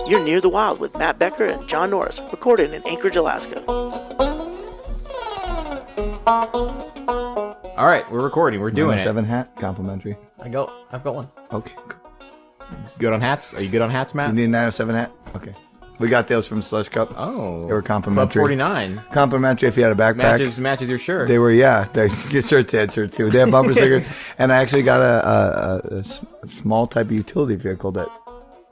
You're Near the Wild with Matt Becker and John Norris, recorded in Anchorage, Alaska. All right, we're recording. We're doing it. 7 hat, complimentary. I've got one. Okay. Good on hats? Are you good on hats, Matt? You need a 907 hat? Okay. We got those from Slush Cup. Oh. They were complimentary. Club 49. Complimentary if you had a backpack. Matches your shirt. They were, yeah. Your shirts had shirts too. They had bumper stickers. And I actually got a small type of utility vehicle that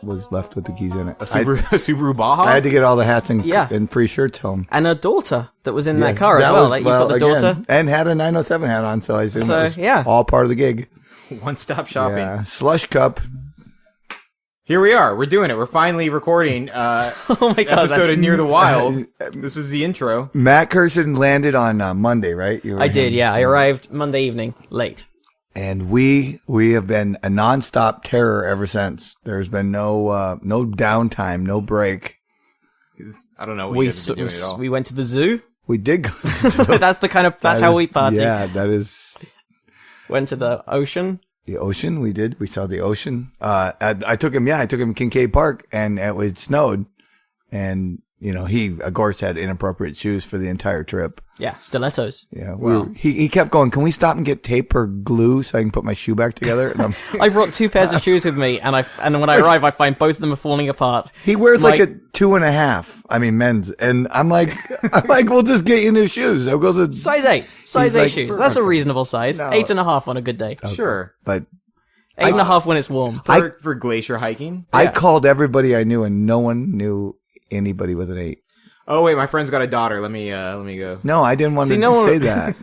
was left with the keys in it. A Subaru Baja? I had to get all the hats and free shirts home. And a daughter that was in that car as well. Like, you've got the daughter. And had a 907 hat on, so I assume it was all part of the gig. One-stop shopping. Yeah. Slush Cup. Here we are. We're doing it. We're finally recording oh my God, episode of Near the Wild. This is the intro. Matt Kirshen landed on Monday, right? I did, yeah. I arrived Monday evening, late. And we have been a nonstop terror ever since. There's been no downtime, no break. I don't know what you guys have been doing at all. We went to the zoo. We did go. That's how we party. Yeah, that is. Went to the ocean. The ocean, we did. We saw the ocean. I took him to Kincaid Park, and it snowed. And, he, of course, had inappropriate shoes for the entire trip. Yeah, stilettos. Yeah. He kept going, can we stop and get tape or glue so I can put my shoe back together? And I brought 2 pairs of shoes with me, and when I arrive, I find both of them are falling apart. He wears like a 2.5. I mean, men's. And I'm like, we'll just get you new shoes. I'll go to size 8. Size 8 shoes. That's a reasonable size. No. 8.5 on a good day. Okay. Sure. But 8.5 when it's warm. For glacier hiking? I called everybody I knew, and no one knew anybody with an 8. Oh wait, my friend's got a daughter. Let me go. No, I didn't want to say that.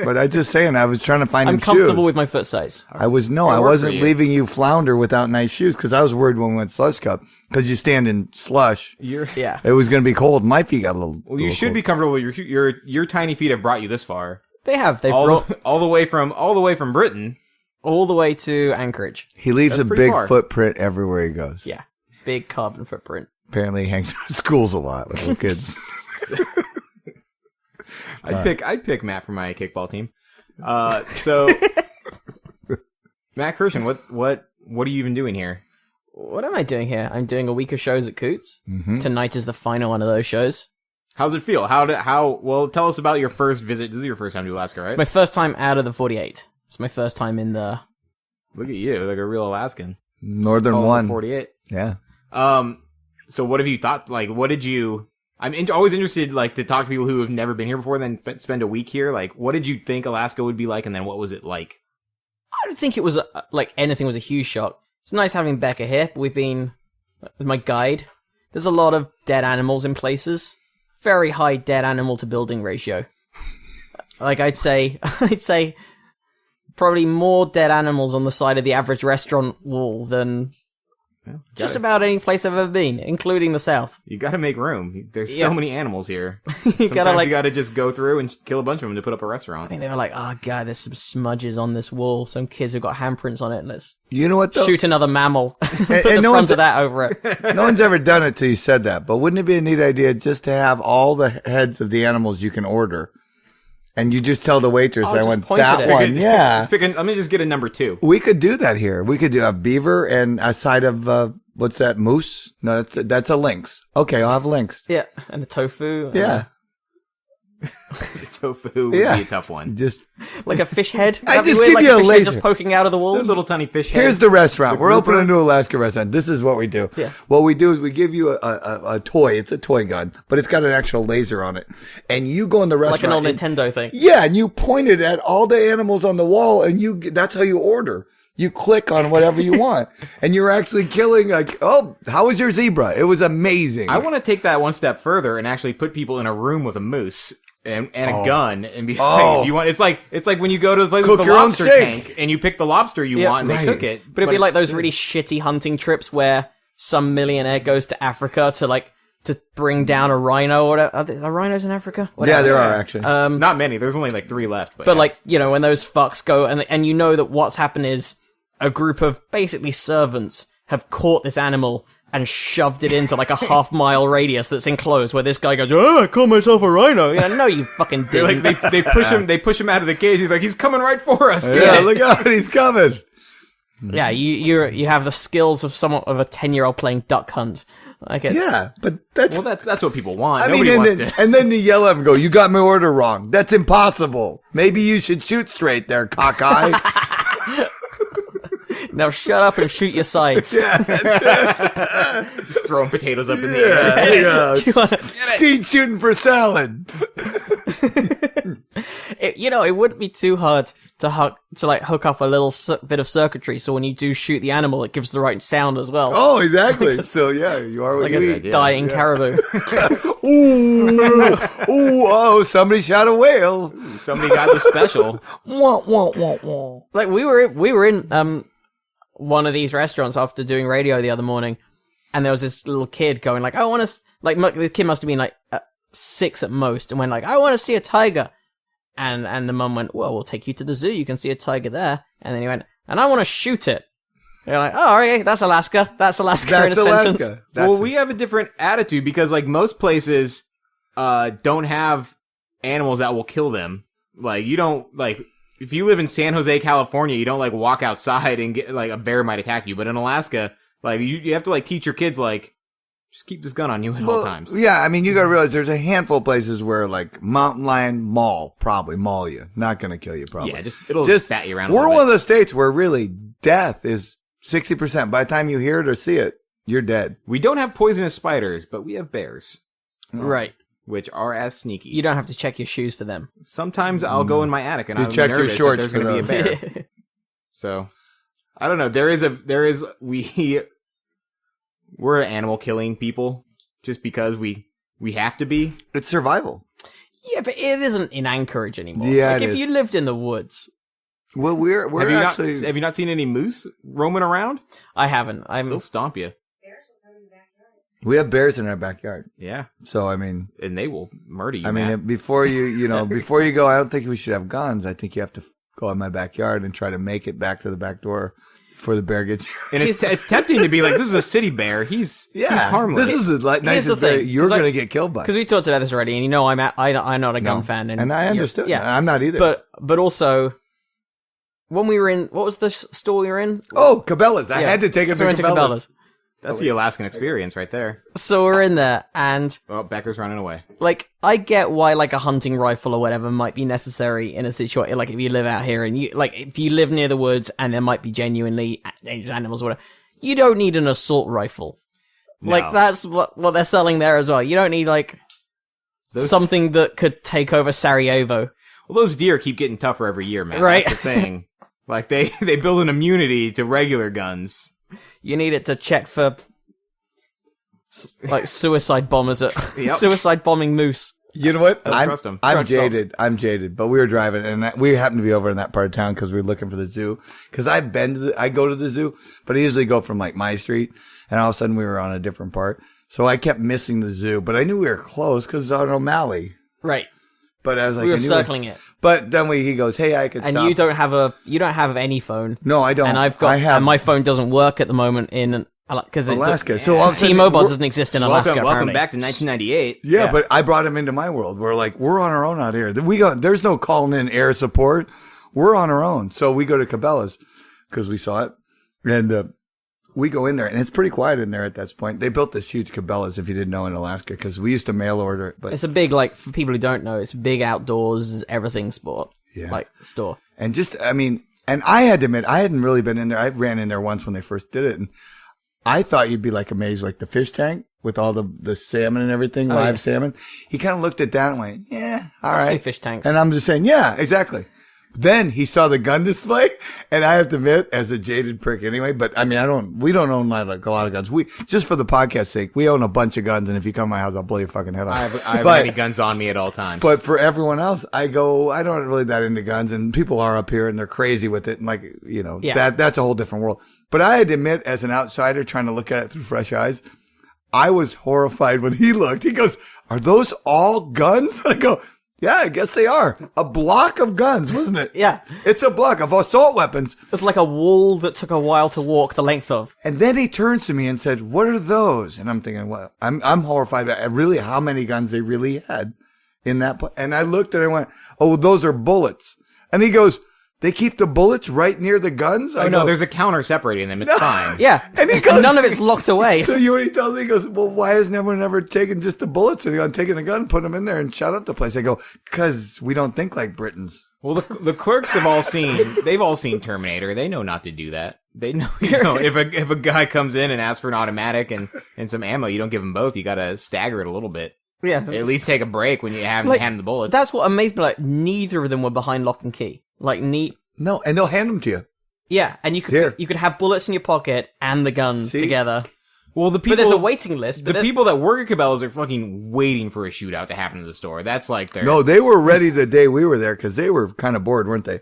But I just saying, I was trying to find. I'm comfortable with my foot size. I wasn't leaving you flounder without nice shoes because I was worried when we went Slush Cup because you stand in slush. Yeah. It was going to be cold. My feet got a little. Well, you should cold. Be comfortable. Your tiny feet have brought you this far. They have. They've all the way from Britain, all the way to Anchorage. He leaves a big footprint everywhere he goes. Yeah, big carbon footprint. Apparently, he hangs out at schools a lot with little kids. I'd pick Matt for my kickball team. So Matt Kirshen, what are you even doing here? What am I doing here? I'm doing a week of shows at Coots. Mm-hmm. Tonight is the final one of those shows. How's it feel? Well, tell us about your first visit. This is your first time to Alaska, right? It's my first time out of the 48. It's my first time in the... Look at you, like a real Alaskan. Northern one. 48. Yeah. So what have you thought? Like, what did you... I'm always interested, like, to talk to people who have never been here before, then spend a week here. Like, what did you think Alaska would be like, and then what was it like? I don't think it was, anything was a huge shock. It's nice having Becca here, but we've been... with my guide. There's a lot of dead animals in places. Very high dead animal to building ratio. Like, I'd say probably more dead animals on the side of the average restaurant wall than... just about any place I've ever been, including the South. You gotta make room. There's so many animals here. you gotta just go through and kill a bunch of them to put up a restaurant. I think they were like, oh god, there's some smudges on this wall. Some kids have got handprints on it. Let's shoot another mammal. Put the front of that over it. No one's ever done it till you said that. But wouldn't it be a neat idea just to have all the heads of the animals you can order? And you just tell the waitress, I want that one. Yeah. Let me just get a number 2. We could do that here. We could do a beaver and a side of, what's that, moose? No, that's a lynx. Okay, I'll have lynx. Yeah, and a tofu. Yeah. Tofu would be a tough one. Just like a fish head. I just give you a laser just poking out of the wall. Just a little tiny fish head. Here's the restaurant. We're opening a new Alaska restaurant. This is what we do. Yeah. What we do is we give you a toy. It's a toy gun, but it's got an actual laser on it. And you go in the restaurant. Like an old Nintendo thing. Yeah, and you point it at all the animals on the wall, and that's how you order. You click on whatever you want, and you're actually killing. Like, oh, how was your zebra? It was amazing. I want to take that one step further and actually put people in a room with a moose and a gun and be like, if you want, it's like when you go to the place with the lobster tank and you pick the lobster you want and they cook it. But it'd be like those really shitty hunting trips where some millionaire goes to Africa to bring down a rhino or whatever. Are rhinos in Africa? Whatever. Yeah, there are actually. Not many. There's only like 3 left. But like, when those fucks go and you know that what's happened is a group of basically servants have caught this animal and shoved it into like a half-mile radius that's enclosed where this guy goes, I call myself a rhino. No, you fucking didn't. They push him out of the cage. He's like, he's coming right for us. Yeah, look out, he's coming. Yeah, you have the skills of somewhat of a 10-year-old playing duck hunt. Like Yeah, but that's what people want. I Nobody mean, wants to. and then they yell at him and go, "You got my order wrong. That's impossible. Maybe you should shoot straight there, cockeye." Now shut up and shoot your sides. Just throwing potatoes up in the air. There you go. Skeet shooting for salad. It wouldn't be too hard to hook up a little bit of circuitry, so when you do shoot the animal, it gives the right sound as well. Oh, exactly. So yeah, you are what like you a eat. dying caribou. Oh, somebody shot a whale. Somebody got the special. Wah, wah, wah, wah. Like we were in one of these restaurants after doing radio the other morning, and there was this little kid going like, "I want to," like the kid must have been like 6 at most, and went like, "I want to see a tiger," and the mum went, "Well, we'll take you to the zoo. You can see a tiger there." And then he went, "And I want to shoot it." And you're like, "Oh, okay, that's Alaska. That's Alaska in a sentence." Well, we have a different attitude because like most places don't have animals that will kill them. Like you don't like. If you live in San Jose, California, you don't like walk outside and get like a bear might attack you. But in Alaska, like you have to like teach your kids like just keep this gun on you at all times. Yeah, I mean you got to realize there's a handful of places where like mountain lion probably maul you, not going to kill you probably. Yeah, it'll just bat you around. We're one of the states where really death is 60%. By the time you hear it or see it, you're dead. We don't have poisonous spiders, but we have bears, Right. which are as sneaky. You don't have to check your shoes for them. Sometimes I'll go in my attic and I'll check be your nervous shorts that there's going to be a bear. So, I don't know. We're animal killing people just because we have to be. It's survival. Yeah, but it isn't in Anchorage anymore. Yeah, like it if is. you lived in the woods, Well, we're actually. Have you not seen any moose roaming around? I haven't. They'll stomp you. We have bears in our backyard. Yeah, So I mean, and they will murder you. I mean, Matt. before you go, I don't think we should have guns. I think you have to go in my backyard and try to make it back to the back door before the bear gets. And it's tempting to be like, this is a city bear. He's harmless. This is the nicest the thing, bear you're 'cause going to get killed by. because we talked about this already, and you know I'm not a gun fan, and I understood. Yeah, I'm not either. but also when we were in, what was the store we were in? Oh, Cabela's! I Yeah. had to take him So we to went to Cabela's. That's the Alaskan experience right there. So we're in there, and Oh, Becker's running away. like I get why like a hunting rifle or whatever might be necessary in a situation like if you live out here and if you live near the woods and there might be genuinely dangerous animals or whatever, you don't need an assault rifle. No. Like that's what they're selling there as well. You don't need something that could take over Sarajevo. Well, those deer keep getting tougher every year, man. Right. That's the thing. Like they build an immunity to regular guns. You need it to check for like suicide bombers at Yep. suicide bombing moose. You know what? Don't trust 'em. I'm Truck stops. jaded. I'm jaded. But we were driving, and we happened to be over in that part of town because we were looking for the zoo. Because I go to the zoo, but I usually go from like my street, and all of a sudden we were on a different part. So I kept missing the zoo, but I knew we were close because it's on O'Malley. Right. But I was like, We were I knew circling it. But then he goes, "Hey, I could And stop." you don't have any phone. No, I don't. And and my phone doesn't work at the moment in because Alaska. So all of a sudden, T-Mobile we're- doesn't exist in Alaska. Welcome apparently. back to 1998. Yeah, but I brought him into my world. We're on our own out here. There's no calling in air support. We're on our own. So we go to Cabela's because we saw it, and we go in there, and it's pretty quiet in there at that point. They built this huge Cabela's, if you didn't know, in Alaska, because we used to mail order it. But It's a big for people who don't know, it's a big outdoors everything sport store. and and I had to admit, I hadn't really been in there. I ran in there once when they first did it, and I thought you'd be like amazed, like the fish tank with all the salmon and everything, live salmon. He kind of looked at that and went, "Yeah, all right." Say fish tanks. And I'm just saying, yeah, exactly. Then he saw the gun display, and I have to admit, as a jaded prick anyway, but I mean, we don't own like a lot of guns. We, just for the podcast sake, we own a bunch of guns, and if you come to my house, I'll blow your fucking head off. I have many guns on me at all times. But for everyone else, I don't really that into guns, and people are up here and they're crazy with it, and like, that's a whole different world. But I had to admit, as an outsider trying to look at it through fresh eyes, I was horrified when he looked. He goes, "Are those all guns?" I go, "Yeah, I guess they are. A block of guns, wasn't it?" Yeah. It's a block of assault weapons. It's like a wall that took a while to walk the length of. And then he turns to me and said, "What are those?" And I'm thinking, well, I'm horrified at really how many guns they really had in that. And I looked and I went, "Oh, those are bullets." And he goes, They keep the bullets right near the guns? Oh, no, there's a counter separating them. It's fine. Yeah. And he goes, none of it's locked away. So when he tells me, he goes, well, why has everyone ever taken just the bullets and taken a gun, put them in there and shot up the place? I go, because we don't think like Britons. Well, the clerks they've all seen Terminator. They know not to do that. They know, if a guy comes in and asks for an automatic and some ammo, you don't give him both. You got to stagger it a little bit. Yeah. At least take a break when you have hand them the bullets. That's what amazed me. Like, neither of them were behind lock and key. Like, No, and they'll hand them to you. Yeah, and you could have bullets in your pocket and the guns together. Well, but there's a waiting list. The people that work at Cabela's are fucking waiting for a shootout to happen in the store. That's like their... No, they were ready the day we were there because they were kind of bored, weren't they?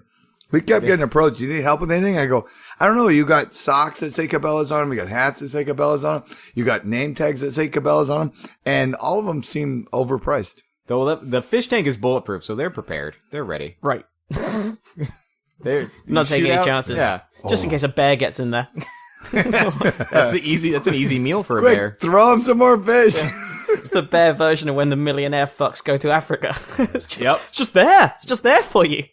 We kept getting approached. You need help with anything? I go, I don't know. You got socks that say Cabela's on them. You got hats that say Cabela's on them. You got name tags that say Cabela's on them. And all of them seem overpriced. Though the fish tank is bulletproof, so they're prepared. They're ready. Right. They're not taking any chances. Yeah. Just in case a bear gets in there. That's an easy meal for a Quick, bear. throw him some more fish. It's the bear version of when the millionaire fucks go to Africa. It's just there for you.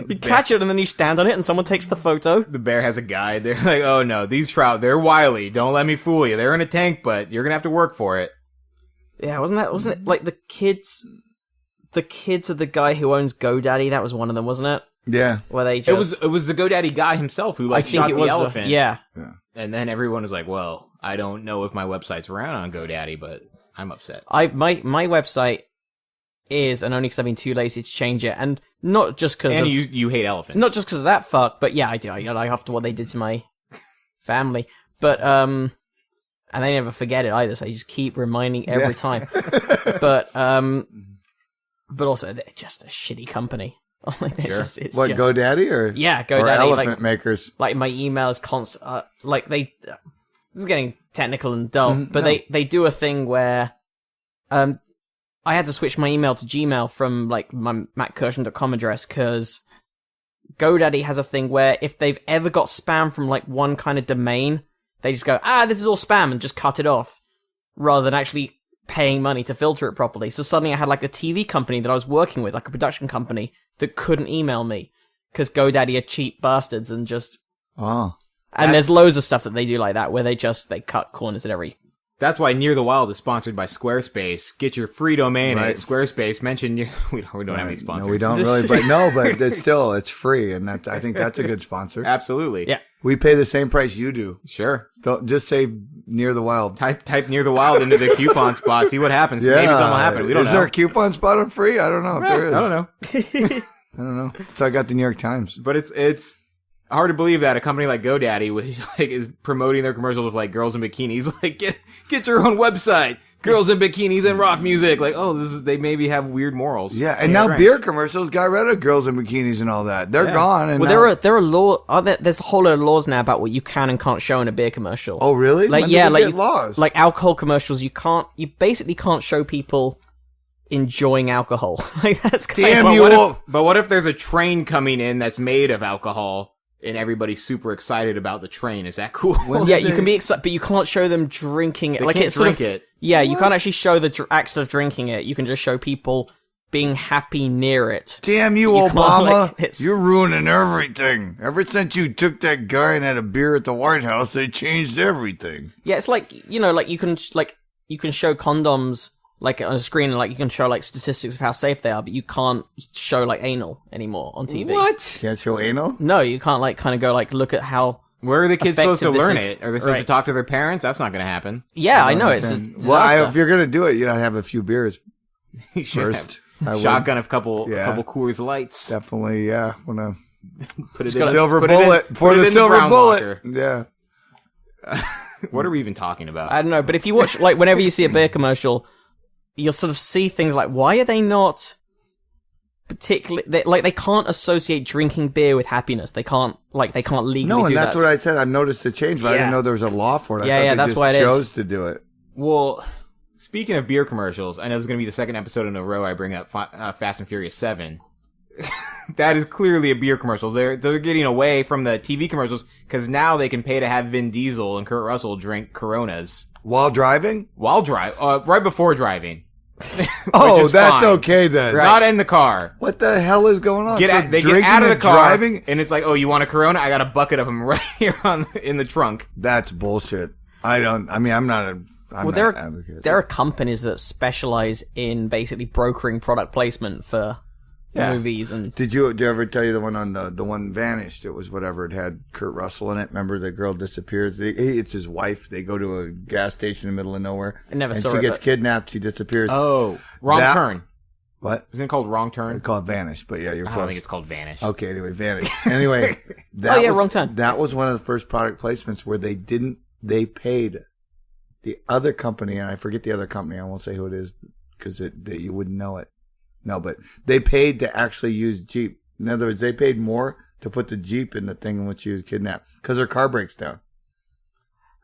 You catch it and then you stand on it and someone takes the photo. The bear has a guide. They're like, oh no, these trout, they're wily. Don't let me fool you. They're in a tank, but you're gonna have to work for it. Yeah, wasn't it like the kids of the guy who owns GoDaddy? That was one of them, wasn't it? Yeah. Where they just... It was the GoDaddy guy himself who shot the elephant. Yeah. And then everyone was like, well, I don't know if my website's around on GoDaddy, but I'm upset. My website is, and only because I've been too lazy to change it, and not just because And you hate elephants. Not just because of that fuck, but yeah, I do. After what they did to my family. But, and they never forget it either, so I just keep reminding every time. But also, they're just a shitty company. Sure. GoDaddy or yeah, GoDaddy, or elephant makers? Like my email is constant. This is getting technical and dull, but they do a thing where, I had to switch my email to Gmail from like my mattkirshen.com address because GoDaddy has a thing where if they've ever got spam from like one kind of domain, they just go, this is all spam and just cut it off, rather than actually paying money to filter it properly. So suddenly I had like a TV company that I was working with, like a production company, that couldn't email me because GoDaddy are cheap bastards and just... Oh. And there's loads of stuff that they do like that where they cut corners at every... That's why Near the Wild is sponsored by Squarespace. Get your free domain at Squarespace. Mention we don't have any sponsors. No, we don't really, but it's free, and I think that's a good sponsor. Absolutely. Yeah. We pay the same price you do. Sure. Don't just say Near the Wild. Type Near the Wild into the coupon spot. See what happens. Yeah. Maybe something will happen. We don't know. Is there a coupon spot on free? I don't know if there is. I don't know. I don't know. So I got the New York Times. But it's hard to believe that a company like GoDaddy, which is promoting their commercials with like girls in bikinis, like get your own website, girls in bikinis and rock music. Like, they maybe have weird morals. Yeah, and now beer commercials got rid of girls in bikinis and all that. They're gone. And there are law. There's a whole lot of laws now about what you can and can't show in a beer commercial. Oh, really? Like, when yeah, did we like get laws. Like alcohol commercials, you basically can't show people enjoying alcohol. Like that's kind of. But what if there's a train coming in that's made of alcohol? And everybody's super excited about the train. Is that cool? Yeah, you can be excited, but you can't show them drinking it. They like can't it's drink it. Yeah, you can't actually show the act of drinking it. You can just show people being happy near it. Damn you Obama! You're ruining everything. Ever since you took that guy and had a beer at the White House, they changed everything. Yeah, it's like like you can show condoms. Like on a screen, and like you can show like statistics of how safe they are, but you can't show like anal anymore on TV. What? Can't show anal? No, you can't like kind of go like look at how. Where are the kids supposed to learn it? Are they supposed right. to talk to their parents? That's not going to happen. Yeah, I know it's. If you're gonna do it, you gotta have a few beers You should first. Shotgun a couple Coors Lights. Definitely, yeah. Wanna put it in in silver bullet for the silver bullet. Yeah. What are we even talking about? I don't know, but if you watch like whenever you see a beer commercial, you'll sort of see things like, why are they not particularly... They can't associate drinking beer with happiness. They can't legally do that. No, and that's what I said. I've noticed a change, but I didn't know there was a law for it. I thought that's they why just it is. chose to do it. Well, speaking of beer commercials, I know this is going to be the second episode in a row I bring up Fast and Furious 7. That is clearly a beer commercial. They're getting away from the TV commercials because now they can pay to have Vin Diesel and Kurt Russell drink Coronas. While driving? Right before driving. Oh, is that's fine. okay then. Not in the car. What the hell is going on? They So get drinking out of the and car, driving? and it's like, oh, you want a Corona? I got a bucket of them right here in the trunk. That's bullshit. I'm not an advocate. There are companies that specialize in basically brokering product placement for movies. And Did you ever tell you the one on the one Vanished? It was whatever. It had Kurt Russell in it. Remember the girl disappears? It's his wife. They go to a gas station in the middle of nowhere. I never saw it. She gets but- kidnapped. She disappears. Oh, Wrong Turn. What? Isn't it called Wrong It's Turn? called Vanish, but yeah, you're I close. don't think it's called Vanish. Okay, anyway, Vanish. Anyway, Wrong Turn. That was one of the first product placements where they paid the other company, and I forget the other company. I won't say who it is because you wouldn't know it. No, but they paid to actually use Jeep. In other words, they paid more to put the Jeep in the thing in which she was kidnapped because her car breaks down.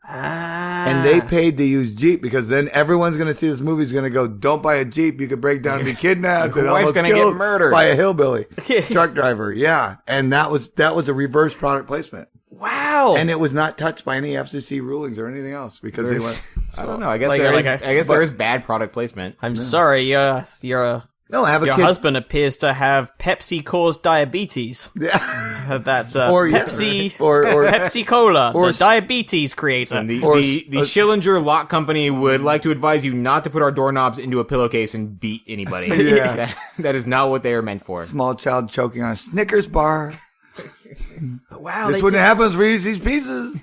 And they paid to use Jeep because then everyone's going to see this movie is going to go, don't buy a Jeep. You could break down and be kidnapped Your and wife's almost gonna get killed murdered by a hillbilly truck driver. Yeah. And that was a reverse product placement. wow. And it was not touched by any FCC rulings or anything else because they went, I don't know. I guess Like- there is. like I guess there is bad product placement. I'm sorry, your no, have a your kid. husband appears to have Pepsi-caused diabetes. Yeah. That's Or, yeah, Pepsi or Pepsi Cola, or- the diabetes creator. And the Or- Schillinger Lock Company would like to advise you not to put our doorknobs into a pillowcase and beat anybody. Yeah. That is not what they are meant for. small child choking on a Snickers bar. Wow, This they wouldn't happen for Reese's Pieces.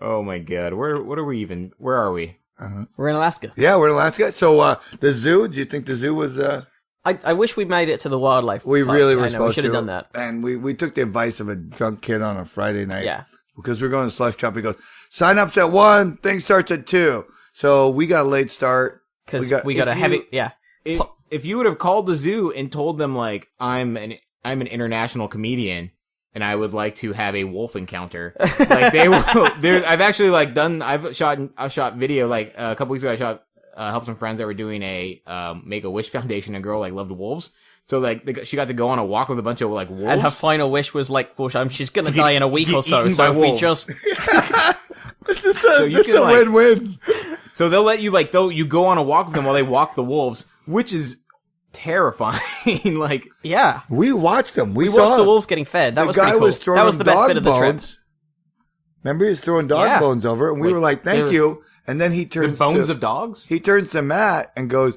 Oh my god. Where are we? We're in Alaska. Yeah, we're in Alaska. So the zoo, do you think the zoo was... I wish we made it to the wildlife. we park. really were I know, supposed we should to. have done that. And we took the advice of a drunk kid on a Friday night. Yeah. Because we're going to Slush Shop. He goes, sign up's at 1, thing starts at 2. So we got a late start. Because we got a heavy... Yeah. If you would have called the zoo and told them like I'm an international comedian and I would like to have a wolf encounter, like they will. I've actually I've shot video like a couple weeks ago. I shot helped some friends that were doing a Make-A-Wish Foundation. A girl like loved wolves, so like she got to go on a walk with a bunch of like wolves. And her final wish was like, well, she's going to die in a week get or so. eaten So by if we wolves. just... This is can, a like- win-win. So they'll let you you go on a walk with them while they walk the wolves, which is terrifying. Like Yeah. We watched them. We saw watched the them. wolves getting fed. That The was guy pretty cool. was throwing That was them the best dog bit of the trip. bones. Remember, he was throwing dog Yeah. bones over, and we were like, "Thank you." And then he the turns bones to, of dogs. He turns to Matt and goes,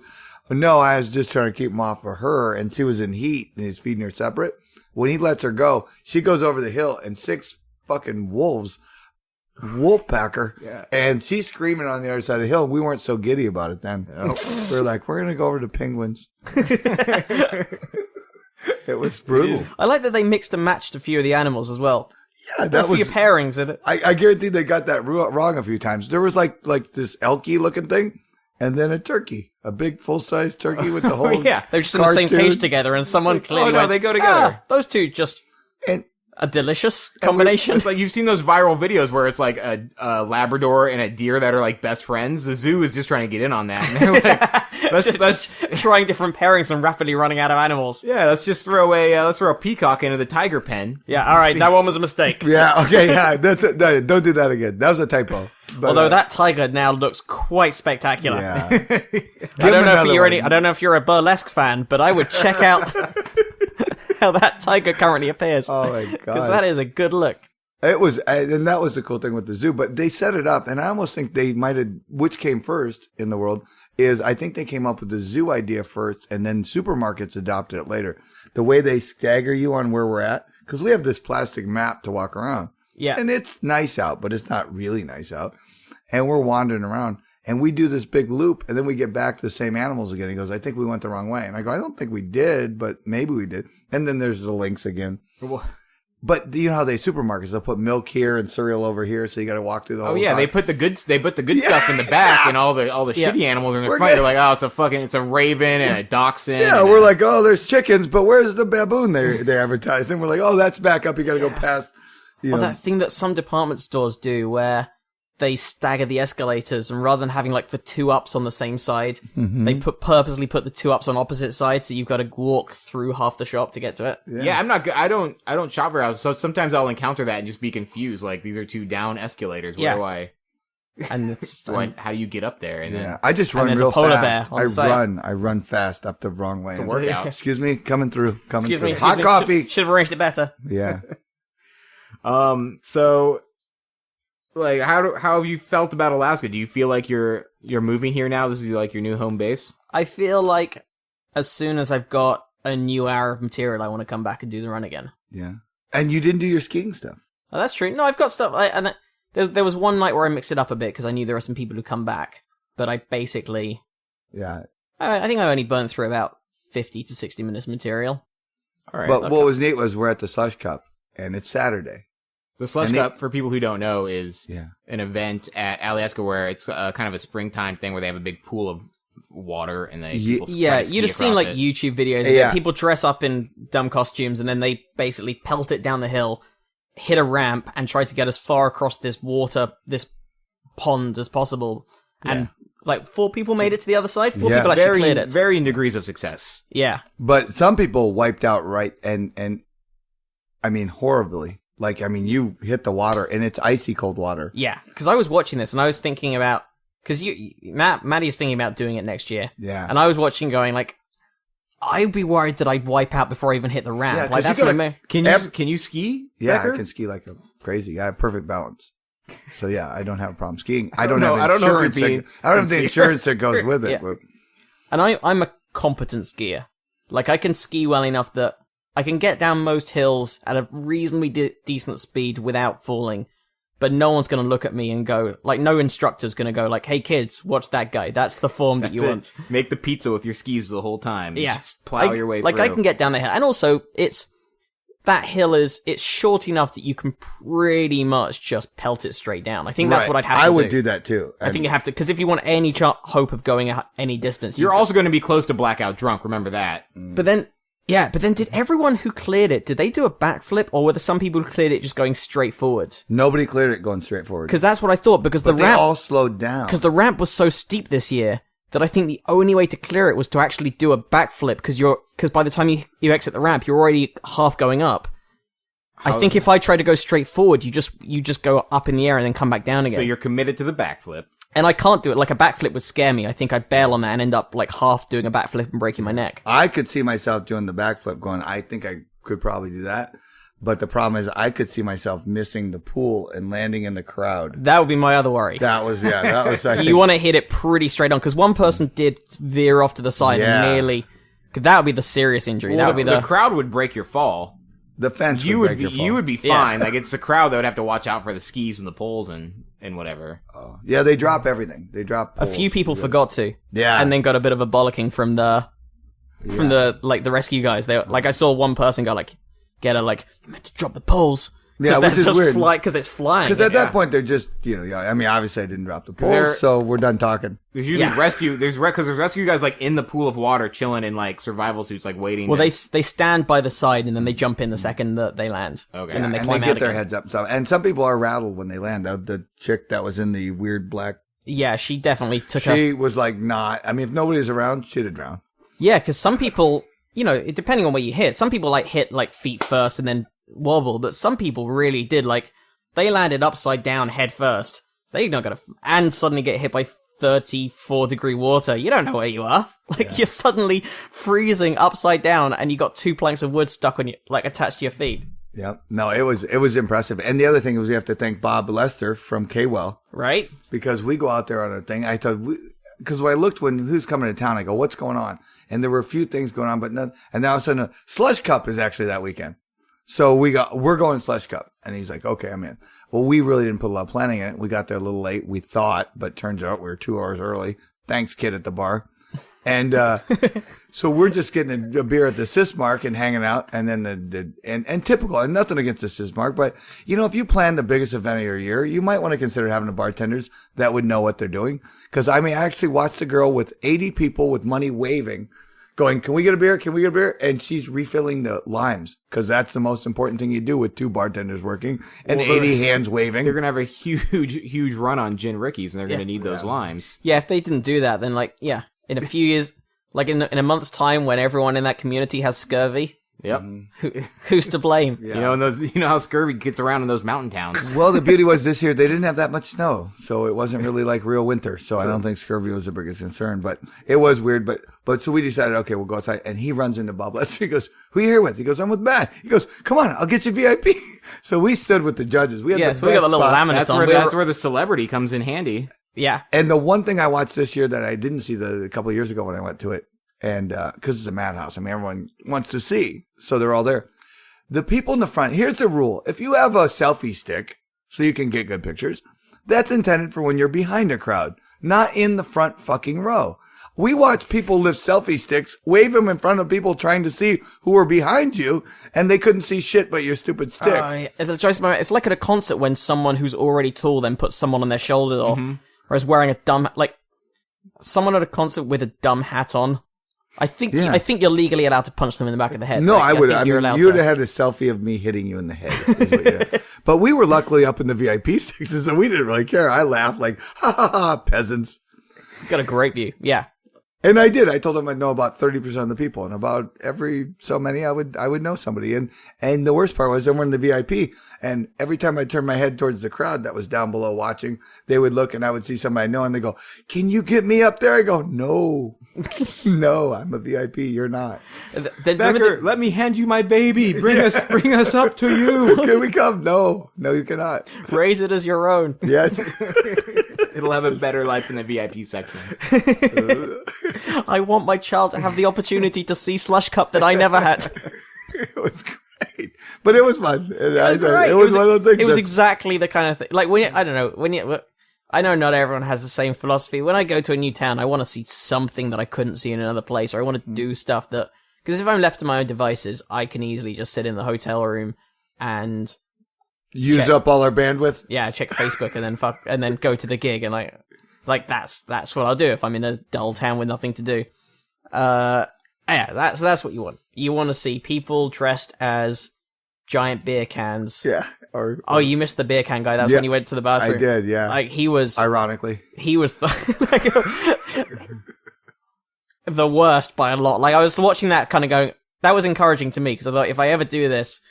"No, I was just trying to keep him off of her, and she was in heat, and he's feeding her separate." When he lets her go, she goes over the hill, and 6 fucking wolves, wolf packer, and she's screaming on the other side of the hill. We weren't so giddy about it then. We were like, "We're gonna go over to penguins." It was brutal. I like that they mixed and matched a few of the animals as well. Yeah, A that few was. pairings in it. I guarantee they got that wrong a few times. There was like this elky looking thing, and then a turkey, a big full size turkey with the whole. Yeah. They're just in the same cartoon. cage together, and someone clearly no, went, they go together. Those two just And a delicious combination. It's like you've seen those viral videos where it's like a Labrador and a deer that are like best friends. The zoo is just trying to get in on that. And they're like, let's trying different pairings and rapidly running out of animals. let's just throw a peacock into the tiger pen. Yeah, all right, that one was a mistake. yeah, okay, yeah, that's it. No, don't do that again. That was a typo. But, Although that tiger now looks quite spectacular. yeah. I don't know if you're a burlesque fan, but I would check out how that tiger currently appears. Oh my god, Because that is a good look. it was, and that was the cool thing with the zoo. But they set it up, and I almost think they might have. Which came first in the world is I think they came up with the zoo idea first, and then supermarkets adopted it later. The way they stagger you on where we're at, because we have this plastic map to walk around. Yeah. And it's nice out, but it's not really nice out. And we're wandering around and we do this big loop and then we get back to the same animals again. He goes, I think we went the wrong way. And I go, I don't think we did, but maybe we did. And then there's the links again. But do you know how supermarkets, they'll put milk here and cereal over here. So you got to walk through the whole Oh yeah, time. they put the good stuff in the back and all the shitty animals in the front. They're like, oh, it's a raven and a dachshund. Yeah, we're like, oh, there's chickens, but where's the baboon they advertised? And we're like, oh, that's back up. You got to go past. Or that thing that some department stores do where they stagger the escalators and rather than having like the 2 ups on the same side, they purposely put the 2 ups on opposite sides, so you've got to walk through half the shop to get to it. Yeah, I'm not good. I don't shop very often, so sometimes I'll encounter that and just be confused. Like, these are 2 down escalators. Where do I? And it's how do you get up there? And then I just run there's real a polar fast. bear on site. I run fast up the wrong lane. it's a workout. Excuse me, coming through. Excuse me. Hot coffee. Should have arranged it better. Yeah. So, like, how have you felt about Alaska? Do you feel like you're moving here now? This is like your new home base? I feel like as soon as I've got a new hour of material, I want to come back and do the run again. Yeah. And you didn't do your skiing stuff. Oh, that's true. No, I've got stuff. There was one night where I mixed it up a bit because I knew there were some people who come back, but I basically, Yeah. I think I only burnt through about 50 to 60 minutes of material. All right. But what was neat was we're at the Slush Cup, and it's Saturday. The Slush Cup, for people who don't know, is Yeah. an event at Alaska where it's kind of a springtime thing where they have a big pool of water and they people try Yeah, to ski you'd have seen across like it. YouTube videos of Yeah. it. People dress up in dumb costumes and then they basically pelt it down the hill, hit a ramp, and try to get as far across this pond as possible. And like 4 people made it to the other side. 4 Yeah. people actually cleared it. Varying degrees of success. Yeah. But some people wiped out and I mean horribly. Like, I mean, you hit the water and it's icy cold water. Yeah. Because I was watching this and I was thinking about, because Maddie is thinking about doing it next year. Yeah. And I was watching going like, I'd be worried that I'd wipe out before I even hit the ramp. Yeah, like 'cause that's you my gotta- main. Can you ski? Yeah, Becker? I can ski like a crazy. I have perfect balance. So yeah, I don't have a problem skiing. I don't don't know. have I don't know if insurance. you're being I don't have the sincere. insurance that goes with it. Yeah. But And I'm a competent skier. Like, I can ski well enough that I can get down most hills at a reasonably decent speed without falling. But no one's going to look at me and go, like, no instructor's going to go, like, hey, kids, watch that guy. That's the form that That's you it. want. Make the pizza with your skis the whole time. Yeah. Just plow your way like, through. I can get down the hill. And also, that hill it's short enough that you can pretty much just pelt it straight down. I think that's Right. what I'd have to do. I would do that too. I think you have to, because if you want any hope of going any distance, You're also going to be close to blackout drunk. Remember that. But then did everyone who cleared it, did they do a backflip, or were there some people who cleared it just going straight forward? Nobody cleared it going straight forward. Because that's what I thought, because But they all slowed down. the ramp was so steep this year that I think the only way to clear it was to actually do a backflip, because by the time you exit the ramp, you're already half going up. I think if I try to go straight forward, you just go up in the air and then come back down again. So you're committed to the backflip. And I can't do it. Like, a backflip would scare me. I think I'd bail on that and end up like half doing a backflip and breaking my neck. I could see myself doing the backflip going, I think I could probably do that. But the problem is I could see myself missing the pool and landing in the crowd. That would be my other worry. That was, I think, You want to hit it pretty straight on, because one person did veer off to the side Yeah. and nearly. That would be the serious injury. That would be the crowd would break your fall. the fence You would would break be your fall. you would be Yeah. fine. Like, it's the crowd that would have to watch out for the skis and the poles and whatever. Yeah, they drop everything. They drop A few people forgot to. Yeah. And then got a bit of a bollocking from the rescue guys. They like, I saw one person go like, you meant to drop the poles. Yeah, they're which is just weird. because it's flying. Because at Yeah. that point, they're just, I mean, obviously I didn't drop the they're- poles, so we're done talking. There's usually Yeah. there's rescue guys like in the pool of water chilling in like survival suits, like waiting. Well, to- they stand by the side and then they jump in the second that they land. Okay. And then they And climb they out get their again. heads up. And some people are rattled when they land. The chick that was in the weird black, Yeah, she definitely took her. she was like not, I mean, if nobody was around, she'd have drowned. Yeah, because some people, depending on where you hit, some people like hit like feet first and then wobble, but some people really did like, they landed upside down head first. They're not gonna, and suddenly get hit by 34-degree water. You don't know where you are. Like, you're suddenly freezing upside down and you got 2 planks of wood stuck on you, like attached to your feet. Yep. No, it was impressive. And the other thing was we have to thank Bob Lester from Kwell, Right? because we go out there on a thing. Because when I looked who's coming to town, I go, what's going on? And there were a few things going on, but none. And now all of a sudden, a Slush Cup is actually that weekend. So we're going Slush Cup. And he's like, okay, I'm in. Well, we really didn't put a lot of planning in it. We got there a little late, we thought, but turns out we were 2 hours early. Thanks, kid at the bar. And so we're just getting a beer at the Sismark and hanging out. And then and typical, and nothing against the Sismark, but if you plan the biggest event of your year, you might want to consider having the bartenders that would know what they're doing. Because I actually watched the girl with 80 people with money waving, going, can we get a beer? Can we get a beer? And she's refilling the limes, because that's the most important thing you do with 2 bartenders working and 80 hands waving. they're gonna have a huge run on gin rickeys, and they're gonna need those limes. Yeah, if they didn't do that, then in a few years, like in a month's time when everyone in that community has scurvy, Yep. Who's to blame? You know, and those, you know how scurvy gets around in those mountain towns. Well, the beauty was this year they didn't have that much snow, so it wasn't really like real winter. So I don't think scurvy was the biggest concern, but it was weird. But so we decided, okay, we'll go outside. And he runs into Bob Lester. He goes, "Who are you here with?" He goes, "I'm with Matt." He goes, "Come on, I'll get you VIP." So we stood with the judges. We had So we got a little laminate on. That's where the celebrity comes in handy. Yeah. And the one thing I watched this year that I didn't see a couple of years ago when I went to it, and because it's a madhouse, I mean, everyone wants to see, so they're all there. The people in the front, here's the rule. If you have a selfie stick so you can get good pictures, that's intended for when you're behind a crowd, not in the front fucking row. We watch people lift selfie sticks, wave them in front of people trying to see who are behind you, and they couldn't see shit but your stupid stick. It's like at a concert when someone who's already tall then puts someone on their shoulder, or is wearing a dumb, like, someone at a concert with a dumb hat on. I think you're legally allowed to punch them in the back of the head. No, like, I would. think I you're mean, allowed you would to. have had a selfie of me hitting you in the head. But we were luckily up in the VIP sections, so we didn't really care. I laughed like, ha ha ha, peasants. Got a great view. Yeah. And I did. I told them I'd know about 30% of the people, and about every so many, I would know somebody. And the worst part was, then we're in the VIP, and every time I turned my head towards the crowd that was down below watching, they would look, and I would see somebody I know, and they go, "Can you get me up there?" I go, "No, no, I'm a VIP. You're not." Becker, let me hand you my baby. Bring us up to you. Can we come? No, you cannot. Raise it as your own. Yes. It'll have a better life in the VIP section. I want my child to have the opportunity to see Slush Cup that I never had. It was great, but it was fun. It was great. It was one of those things. It was exactly the kind of thing. Like I know not everyone has the same philosophy. When I go to a new town, I want to see something that I couldn't see in another place, or I want to do stuff that, because if I'm left to my own devices, I can easily just sit in the hotel room and use up all our bandwidth. Yeah, check Facebook and then go to the gig, and like that's what I'll do if I'm in a dull town with nothing to do. Yeah, that's what you want. You want to see people dressed as giant beer cans. Yeah. Oh, you missed the beer can guy. That's when you went to the bathroom. I did, yeah. Like, he was... Ironically. He was the worst by a lot. Like, I was watching that kind of going... That was encouraging to me, because I thought, if I ever do this,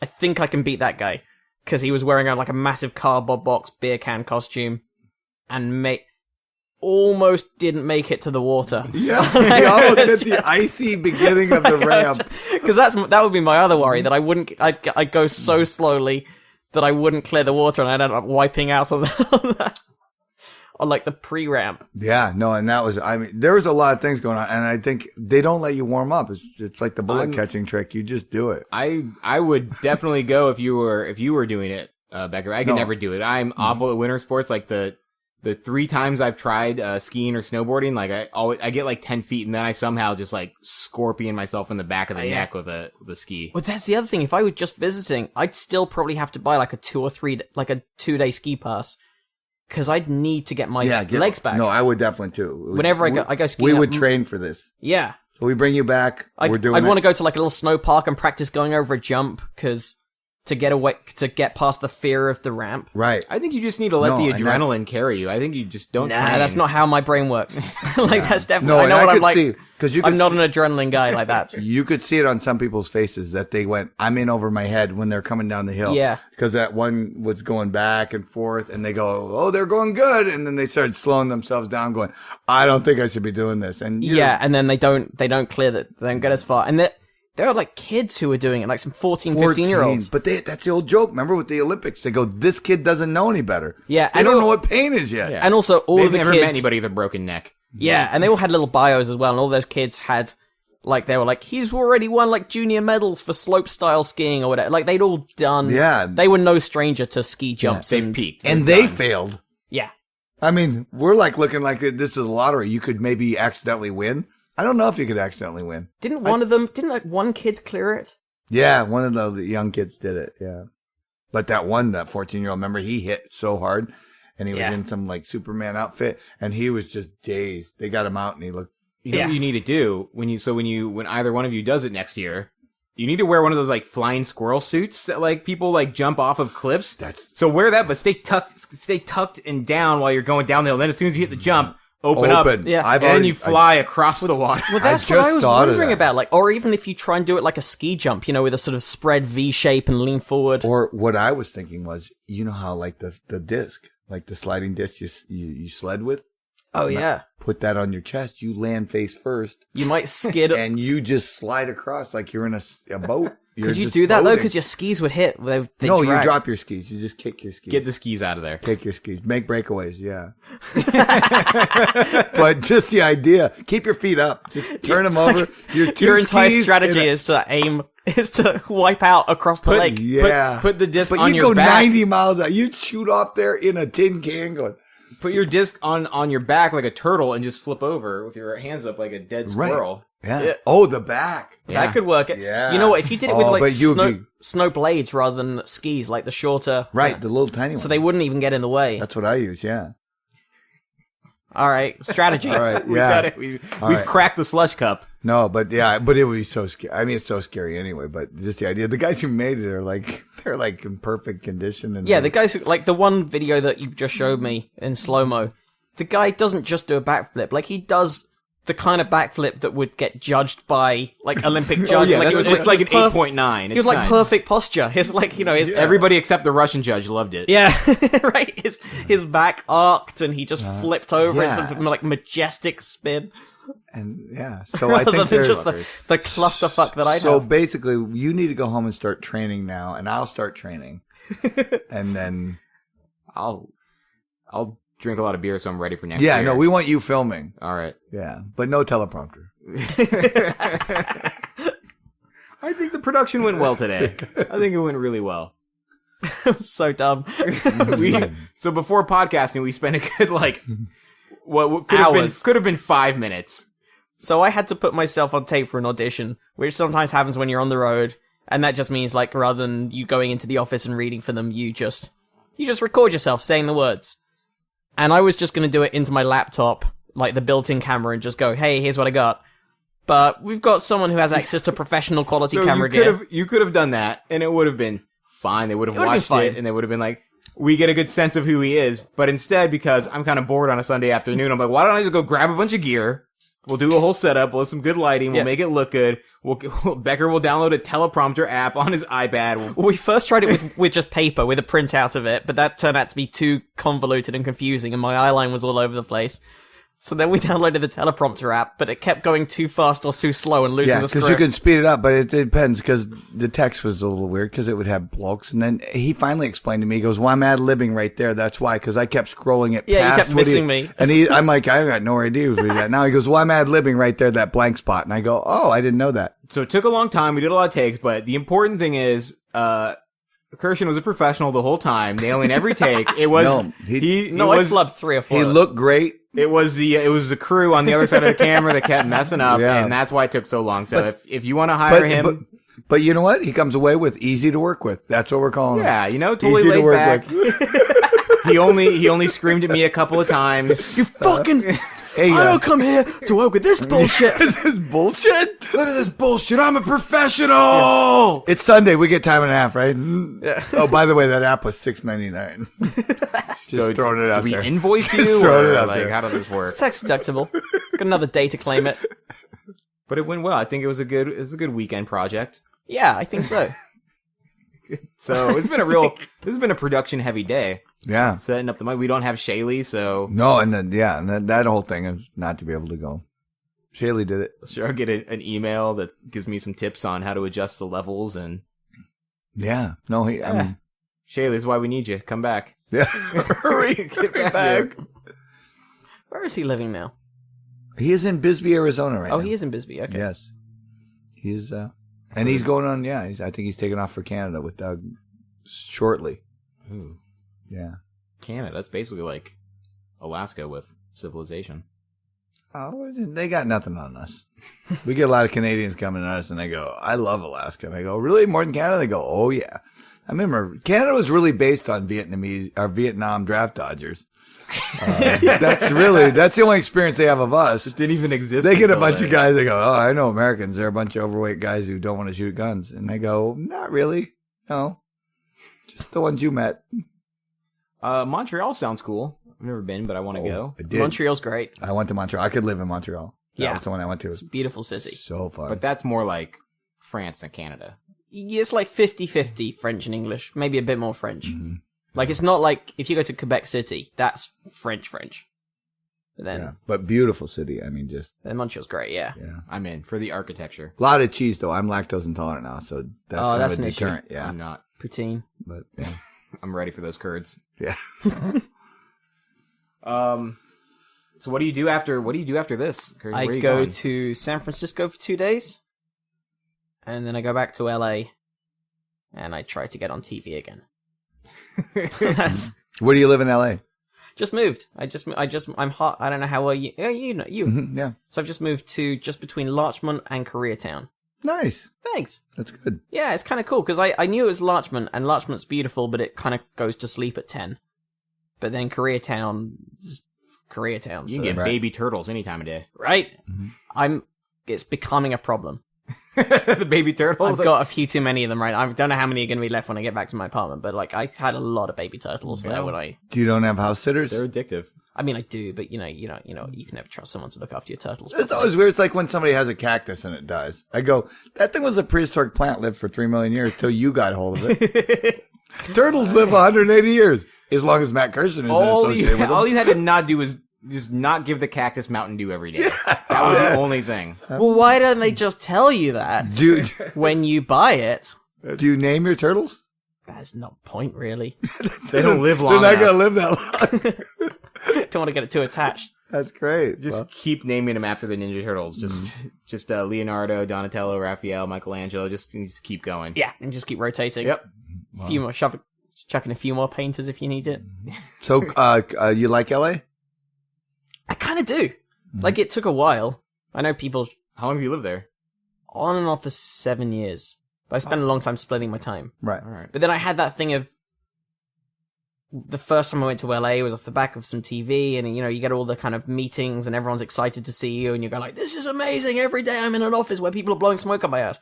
I think I can beat that guy. Because he was wearing like a massive cardboard box beer can costume, and almost didn't make it to the water. Yeah, he almost hit the icy beginning of the ramp. Because that would be my other worry, that I'd go so slowly that I wouldn't clear the water, and I'd end up wiping out on like the pre-ramp. Yeah, no, and that was, I mean, there was a lot of things going on, and I think they don't let you warm up. It's like the bullet catching trick. You just do it. I would definitely go if you were doing it, Becker. I could never do it. I'm awful at winter sports. Like the 3 times I've tried skiing or snowboarding, like I get like 10 feet, and then I somehow just like scorpion myself in the back of the neck with a ski. Well, that's the other thing. If I were just visiting, I'd still probably have to buy like a 2-day ski pass, because I'd need to get my legs back. No, I would definitely too. Whenever I go skiing, we would train for this. Yeah. So we bring you back. I'd want to go to like a little snow park and practice going over a jump, because to get past the fear of the ramp. Right. I think you just need to let the adrenaline carry you. I think you just don't train. That's not how my brain works. Like, that's definitely... No, I know what I'm like. I'm not an adrenaline guy like that. You could see it on some people's faces that they went, "I'm in over my head," when they're coming down the hill. Yeah. Because that one was going back and forth, and they go, "Oh, they're going good," and then they started slowing themselves down, going, "I don't think I should be doing this." And and then they don't clear that. They don't get as far. And there are like kids who are doing it, like some 14, 15-year-olds. But that's the old joke. Remember with the Olympics? They go, "This kid doesn't know any better." Yeah. They don't know what pain is yet. Yeah. And also They've of the never kids... met anybody with a broken neck. Yeah, and they all had little bios as well, and all those kids had... Like, they were like, he's already won, like, junior medals for slope-style skiing or whatever. Like, they'd all done... Yeah. They were no stranger to ski jumps. They've peaked. And they failed. Yeah. I mean, we're like looking like this is a lottery. You could maybe accidentally win. I don't know if you could accidentally win. Didn't like one kid clear it? Yeah, one of the young kids did it, yeah. But that 14-year-old, remember, he hit so hard, and he was in some, like, Superman outfit, and he was just dazed. They got him out, and he looked... You know what you need to do when either one of you does it next year, you need to wear one of those like flying squirrel suits that like people like jump off of cliffs. So wear that, but stay tucked and down while you're going down the hill. Then as soon as you hit the jump, open up, Yeah. and then you fly across the water. Well, that's what I was wondering about. Like, or even if you try and do it like a ski jump, with a sort of spread V shape and lean forward. Or what I was thinking was, how like the disc, like the sliding disc you sled with. Oh yeah. Put that on your chest. You land face first. You might skid, and you just slide across like you're in a boat. Could you do that though? Because your skis would hit. They no, drag. you drop your skis. You just kick your skis. Get the skis out of there. Kick your skis. Make breakaways. Yeah. But just the idea. Keep your feet up. Just turn them over. Your entire strategy is to wipe out across the lake. Yeah. Put the disc but on you your go back. 90 miles out. You'd shoot off there in a tin can going. Put your disc on your back like a turtle and just flip over with your hands up like a dead squirrel. Yeah. Yeah. Oh, the back. That could work. Yeah. You know what? If you did it with like but snow blades rather than skis, like the shorter. Right, the little tiny one. So they wouldn't even get in the way. That's what I use, yeah. All right, strategy. All right, We yeah. got it. We've cracked the slush cup. No, but it would be so scary. I mean, it's so scary anyway, but just the idea. The guys who made it they're like in perfect condition. And Yeah, the guys who, like the one video that you just showed me in slow-mo, the guy doesn't just do a backflip. Like, he does the kind of backflip that would get judged by, like, Olympic judges. Yeah, like, it's like an 8.9. He was like perfect posture. His, like, his... Everybody except the Russian judge loved it. Yeah, right? His back arced and he just flipped over in some, like, majestic spin. And yeah, so I think than just the clusterfuck that I have. So basically, you need to go home and start training now, and I'll start training. And then I'll drink a lot of beer so I'm ready for next yeah, year. no, we want you filming. All right. Yeah, but no teleprompter. I think the production went well today. I think it went really well. It was so dumb. So before podcasting, we spent a good what could have been 5 minutes. So I had to put myself on tape for an audition, which sometimes happens when you're on the road, and that just means like rather than you going into the office and reading for them, you just record yourself saying the words. And I was just going to do it into my laptop, like the built-in camera, and just go, "Hey, here's what I got." But we've got someone who has access to professional quality camera gear. You could have done that, and it would have been fine. They would have watched it, and they would have been like, we get a good sense of who he is. But instead, because I'm kind of bored on a Sunday afternoon, I'm like, why don't I just go grab a bunch of gear? We'll do a whole setup. We'll have some good lighting. We'll make it look good. Becker will download a teleprompter app on his iPad. We first tried it with just paper, with a printout of it, but that turned out to be too convoluted and confusing, and my eyeline was all over the place. So then we downloaded the teleprompter app, but it kept going too fast or too slow and losing the script. Yeah, because you can speed it up, but it depends, because the text was a little weird, because it would have blokes. And then he finally explained to me, he goes, well, I'm ad-libbing right there, that's why, because I kept scrolling it past. Yeah, you kept missing me. And I'm like, I got no idea who that. Now he goes, well, I'm ad-libbing right there, that blank spot. And I go, oh, I didn't know that. So it took a long time. We did a lot of takes, but the important thing is, Kirshen was a professional the whole time, nailing every take. It was, I flubbed 3 or 4. He looked great. It was the crew on the other side of the camera that kept messing up, and that's why it took so long. So if you want to hire him, but you know what? He comes away with easy to work with. That's what we're calling him. Yeah, totally easy laid to work back. He only screamed at me a couple of times. You fucking. I don't come here to work with this bullshit. This is bullshit. Look at this bullshit. I'm a professional. It's Sunday. We get time and a half, right? Yeah. Oh, by the way, that app was $6.99. Just throwing it out there. Do we invoice you? Throwing it out like, there. how does this work? It's tax deductible. Got another day to claim it. But it went well. I think it was a good weekend project. Yeah, I think so. So this has been a production heavy day. Yeah. Setting up the mic. We don't have Chaille, so. No, and then, that whole thing is not to be able to go. Chaille did it. Sure, I'll get an email that gives me some tips on how to adjust the levels and. Yeah. No, I mean. Chaille, this is why we need you. Come back. Yeah. Hurry. Get back. Where is he living now? He is in Bisbee, Arizona right now. Oh, he is in Bisbee. Okay. Yes. He's, and he's going on, I think he's taking off for Canada with Doug shortly. Ooh. Yeah. Canada, that's basically like Alaska with civilization. Oh, they got nothing on us. We get a lot of Canadians coming at us, and they go, I love Alaska. And I go, really? More than Canada? They go, oh, yeah. I remember Canada was really based on Vietnam draft dodgers. That's the only experience they have of us. It didn't even exist. They get a bunch of guys that go, oh, I know Americans. They're a bunch of overweight guys who don't want to shoot guns. And they go, not really. No. Just the ones you met. Montreal sounds cool. I've never been, but I want to go. I did. Montreal's great. I went to Montreal. I could live in Montreal. That was the one I went to. It's a beautiful city. So fun. But that's more like France than Canada. It's like 50-50 French and English. Maybe a bit more French. Like, it's not like, if you go to Quebec City, that's French. But then, but beautiful city. I mean, just. then Montreal's great, yeah. I'm in for the architecture. A lot of cheese, though. I'm lactose intolerant now, so that's kind that's of a an issue. deterrent. Yeah. I'm not. Poutine. But, yeah. I'm ready for those curds. Yeah. So what do you do after this? Where are I you go going? to San Francisco for 2 days, and then I go back to LA, and I try to get on TV again. That's Where do you live in LA? just moved. I'm hot. I don't know how well you. Yeah, you know you. Yeah. So I've just moved to just between Larchmont and Koreatown. Nice. Thanks. That's good. Yeah, it's kind of cool because I knew it was Larchmont, and Larchmont's beautiful, but it kind of goes to sleep at 10. But then Koreatown. You can get baby turtles any time of day. Right? It's becoming a problem. The baby turtles? I've got a few too many of them, right? I don't know how many are going to be left when I get back to my apartment, but like I had a lot of baby turtles there when I... You don't have house sitters? They're addictive. I mean, I do, but you can never trust someone to look after your turtles. It's always weird. It's like when somebody has a cactus and it dies. I go, that thing was a prehistoric plant, lived for 3 million years till you got hold of it. Turtles live 180 years, as long as Matt Kirshen is associated with them. All you had to not do was just not give the cactus Mountain Dew every day. That was the only thing. Well, why don't they just tell you that Dude, when you buy it? do you name your turtles? That's not the point, really. They don't live long They're not enough. going to live that long. Don't want to get it too attached. That's great. Just keep naming them after the Ninja Turtles. Just Leonardo, Donatello, Raphael, Michelangelo. Just keep going. Yeah, and just keep rotating. Yep. A few more, chucking a few more painters if you need it. So, you like LA? I kind of do. Like, it took a while. I know people How long have you lived there? on and off for 7 years. But I spent a long time splitting my time. Right. All right. But then I had that thing of the first time I went to LA was off the back of some TV, and you get all the kind of meetings and everyone's excited to see you, and you go like, this is amazing, every day I'm in an office where people are blowing smoke up my ass.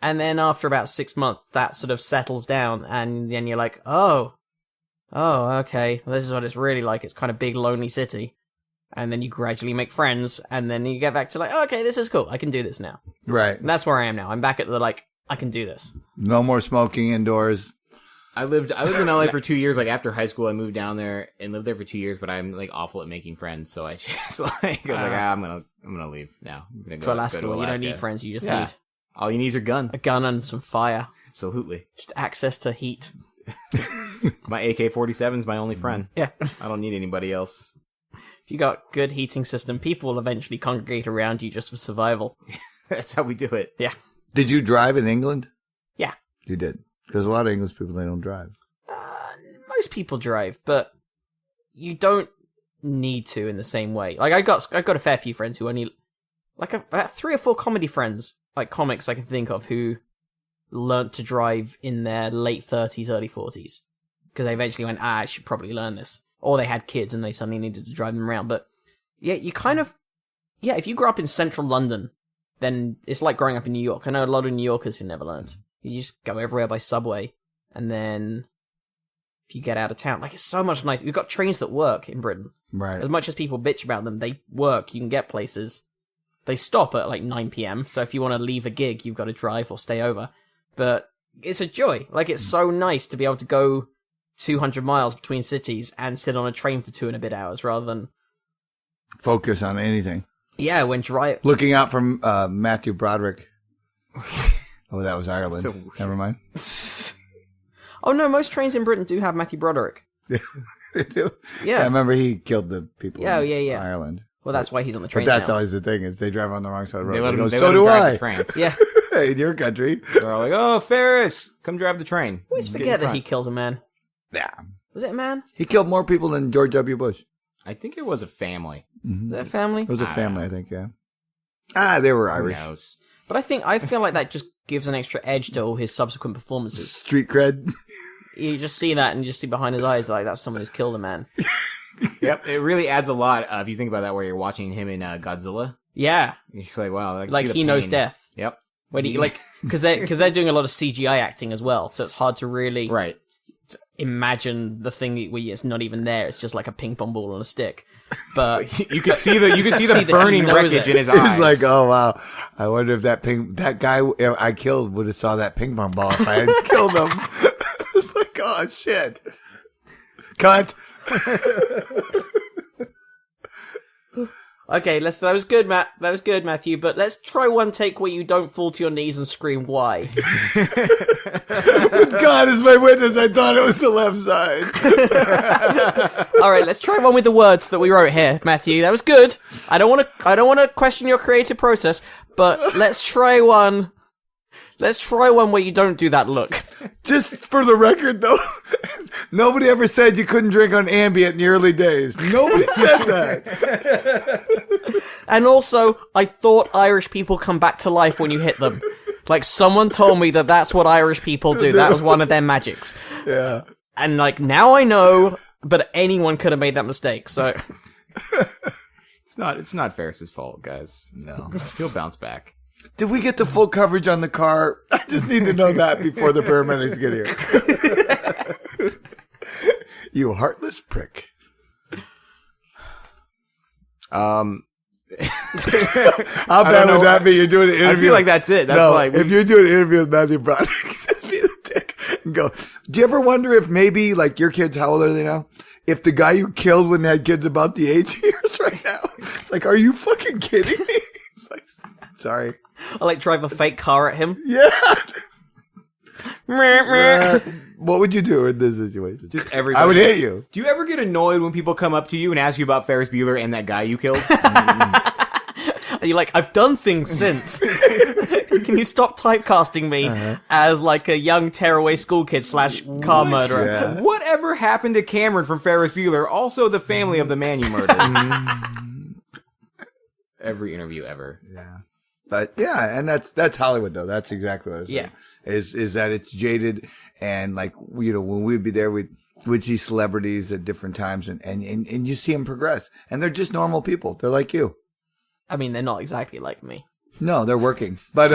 And then after about 6 months, that sort of settles down, and then you're like, oh, okay, well, this is what it's really like. It's kind of big, lonely city. And then you gradually make friends, and then you get back to like, oh, okay, this is cool, I can do this now. Right. And that's where I am now. I'm back at the like, I can do this. No more smoking indoors. I lived in LA for 2 years. Like after high school, I moved down there and lived there for 2 years. But I'm like awful at making friends, so I just I'm gonna leave now. I'm gonna go To Alaska, go to where you Alaska. don't need friends, you just Yeah. need All you need is your gun. a gun and some fire. Absolutely. Just access to heat. My AK-47 is my only friend. Yeah. I don't need anybody else. If you got good heating system, people will eventually congregate around you just for survival. That's how we do it. Yeah. Did you drive in England? Yeah. You did. Because a lot of English people, they don't drive. Most people drive, but you don't need to in the same way. Like I've got a fair few friends who only like about 3 or 4 comedy friends, like comics I can think of, who learnt to drive in their late 30s, early 40s. Because they eventually went, I should probably learn this. Or they had kids and they suddenly needed to drive them around. But yeah, you kind of, if you grew up in central London, then it's like growing up in New York. I know a lot of New Yorkers who never learned. You just go everywhere by subway. And then if you get out of town, like it's so much nicer. We've got trains that work in Britain. Right. As much as people bitch about them, they work. You can get places. They stop at like 9 p.m. So if you want to leave a gig, you've got to drive or stay over. But it's a joy. Like it's so nice to be able to go 200 miles between cities and sit on a train for 2 and a bit hours rather than Focus on anything. Yeah, when drive. Looking out from Matthew Broderick. Oh, that was Ireland. Never mind. Oh no, most trains in Britain do have Matthew Broderick. They do? Yeah. I remember he killed the people in Ireland. Well, that's why he's on the But trains that's now. always the thing, is they drive on the wrong side of the road. They let He him, goes, they so let him do drive I. the trains. Yeah. In your country. They're all like, oh, Ferris, come drive the train. I always forget that he killed a man. Yeah. Was it a man? He killed more people than George W. Bush. I think it was a family. Mm-hmm. Was it a family? It was a family, I think, yeah. They were Who Irish. knows? But I feel like that just gives an extra edge to all his subsequent performances. Street cred. You just see that and you just see behind his eyes like that's someone who's killed a man. Yep, it really adds a lot if you think about that where you're watching him in Godzilla. Yeah. You're just like, wow. Like he knows death. Yep. When he, like, because they're doing a lot of CGI acting as well, so it's hard to really... Right. imagine the thing where it's not even there. It's just like a ping pong ball on a stick. But you could see the burning wreckage in his eyes. He's like, oh wow, I wonder if that guy I killed would have saw that ping pong ball if I had killed him. It's like, oh shit. Cut. Okay, that was good, Matt. That was good, Matthew. But let's try one take where you don't fall to your knees and scream, why? With God as my witness, I thought it was the left side. All right, let's try one with the words that we wrote here, Matthew. That was good. I don't want to question your creative process, but let's try one. Let's try one where you don't do that look. Just for the record, though, nobody ever said you couldn't drink on Ambient in the early days. Nobody said that. And also, I thought Irish people come back to life when you hit them. Like, someone told me that that's what Irish people do. That was one of their magics. Yeah. And, like, now I know, but anyone could have made that mistake, so... It's not Ferris's fault, guys. No. He'll bounce back. Did we get the full coverage on the car? I just need to know that before the paramedics get here. You heartless prick. How bad would that be? You're doing an interview. I feel like that's it. That's if you're doing an interview with Matthew Broderick, just be the dick and go, do you ever wonder if maybe, like, your kids, how old are they now? If the guy you killed when they had kids about the age of yours right now, it's like, are you fucking kidding me? It's like, sorry. I like drive a fake car at him. Yeah. What would you do in this situation? Just everybody. I would hit you. Do you ever get annoyed when people come up to you and ask you about Ferris Bueller and that guy you killed? And you're like, I've done things since. Can you stop typecasting me as like a young tearaway school kid / car murderer? Yeah. Whatever happened to Cameron from Ferris Bueller? Also the family of the man you murdered. Every interview ever. Yeah. But yeah, and that's Hollywood though. That's exactly what I was saying. Is that it's jaded, and like, you know, when we'd be there, we'd see celebrities at different times, and you see them progress, and they're just normal people. They're like you. I mean, they're not exactly like me. No, they're working, but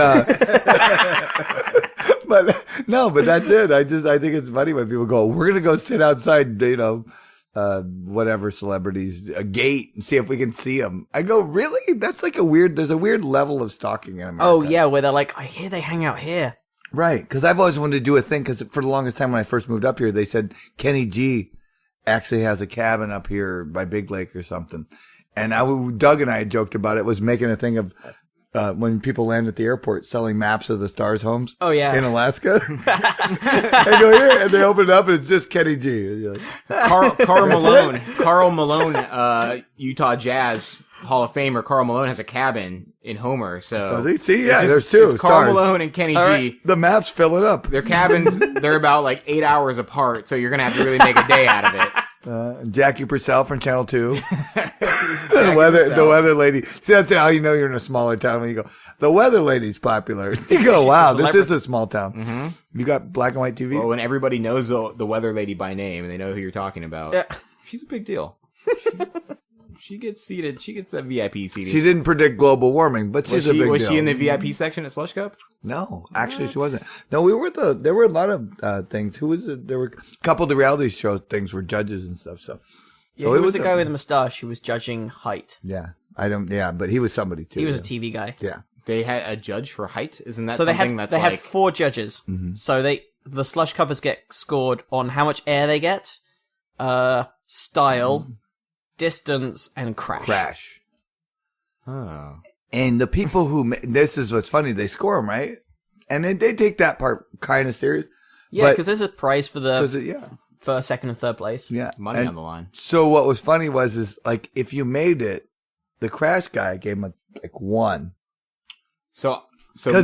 but that's it. I think it's funny when people go, "We're gonna go sit outside," you know, whatever celebrities, a gate, and see if we can see them. I go, really? That's like there's a weird level of stalking in America. Oh yeah, where they're like, I hear they hang out here. Right, because I've always wanted to do a thing, because for the longest time when I first moved up here, they said Kenny G actually has a cabin up here by Big Lake or something. And Doug and I had joked about it, was making a thing of when people land at the airport, selling maps of the stars' homes. Oh, yeah. In Alaska. They go here, and they open it up, and it's just Kenny G. Carl Malone, Utah Jazz Hall of Famer. Carl Malone has a cabin in Homer. So does he? See, yeah, there's two. It's Carl Malone and Kenny G. Right. The maps fill it up. Their cabins, they're about like 8 hours apart, so you're gonna have to really make a day out of it. Jackie Purcell from Channel 2. The weather lady. See, that's how you know you're in a smaller town when you go, the weather lady's popular. You go, wow, this is a small town. Mm-hmm. You got black and white TV? Well, when everybody knows the weather lady by name and they know who you're talking about, she's a big deal. She gets seated. She gets that VIP seating. She didn't predict global warming, but she's a big deal. Was she in the VIP section at Slush Cup? No, actually she wasn't. No, we were there were a lot of things. Who was it? There were a couple of the reality show things were judges and stuff. So he was the guy with the mustache who was judging height. Yeah, but he was somebody too. He was a TV guy. Yeah. They had a judge for height? Isn't that so something they had 4 judges. Mm-hmm. So the slush cuppers get scored on how much air they get, style, distance, and crash. Oh. And the people who this is what's funny, they score them, right? And then they take that part kind of serious. Yeah, because there's a prize for the first, second, and third place. Yeah, money on the line. So what was funny is like if you made it, the crash guy gave him like 1. So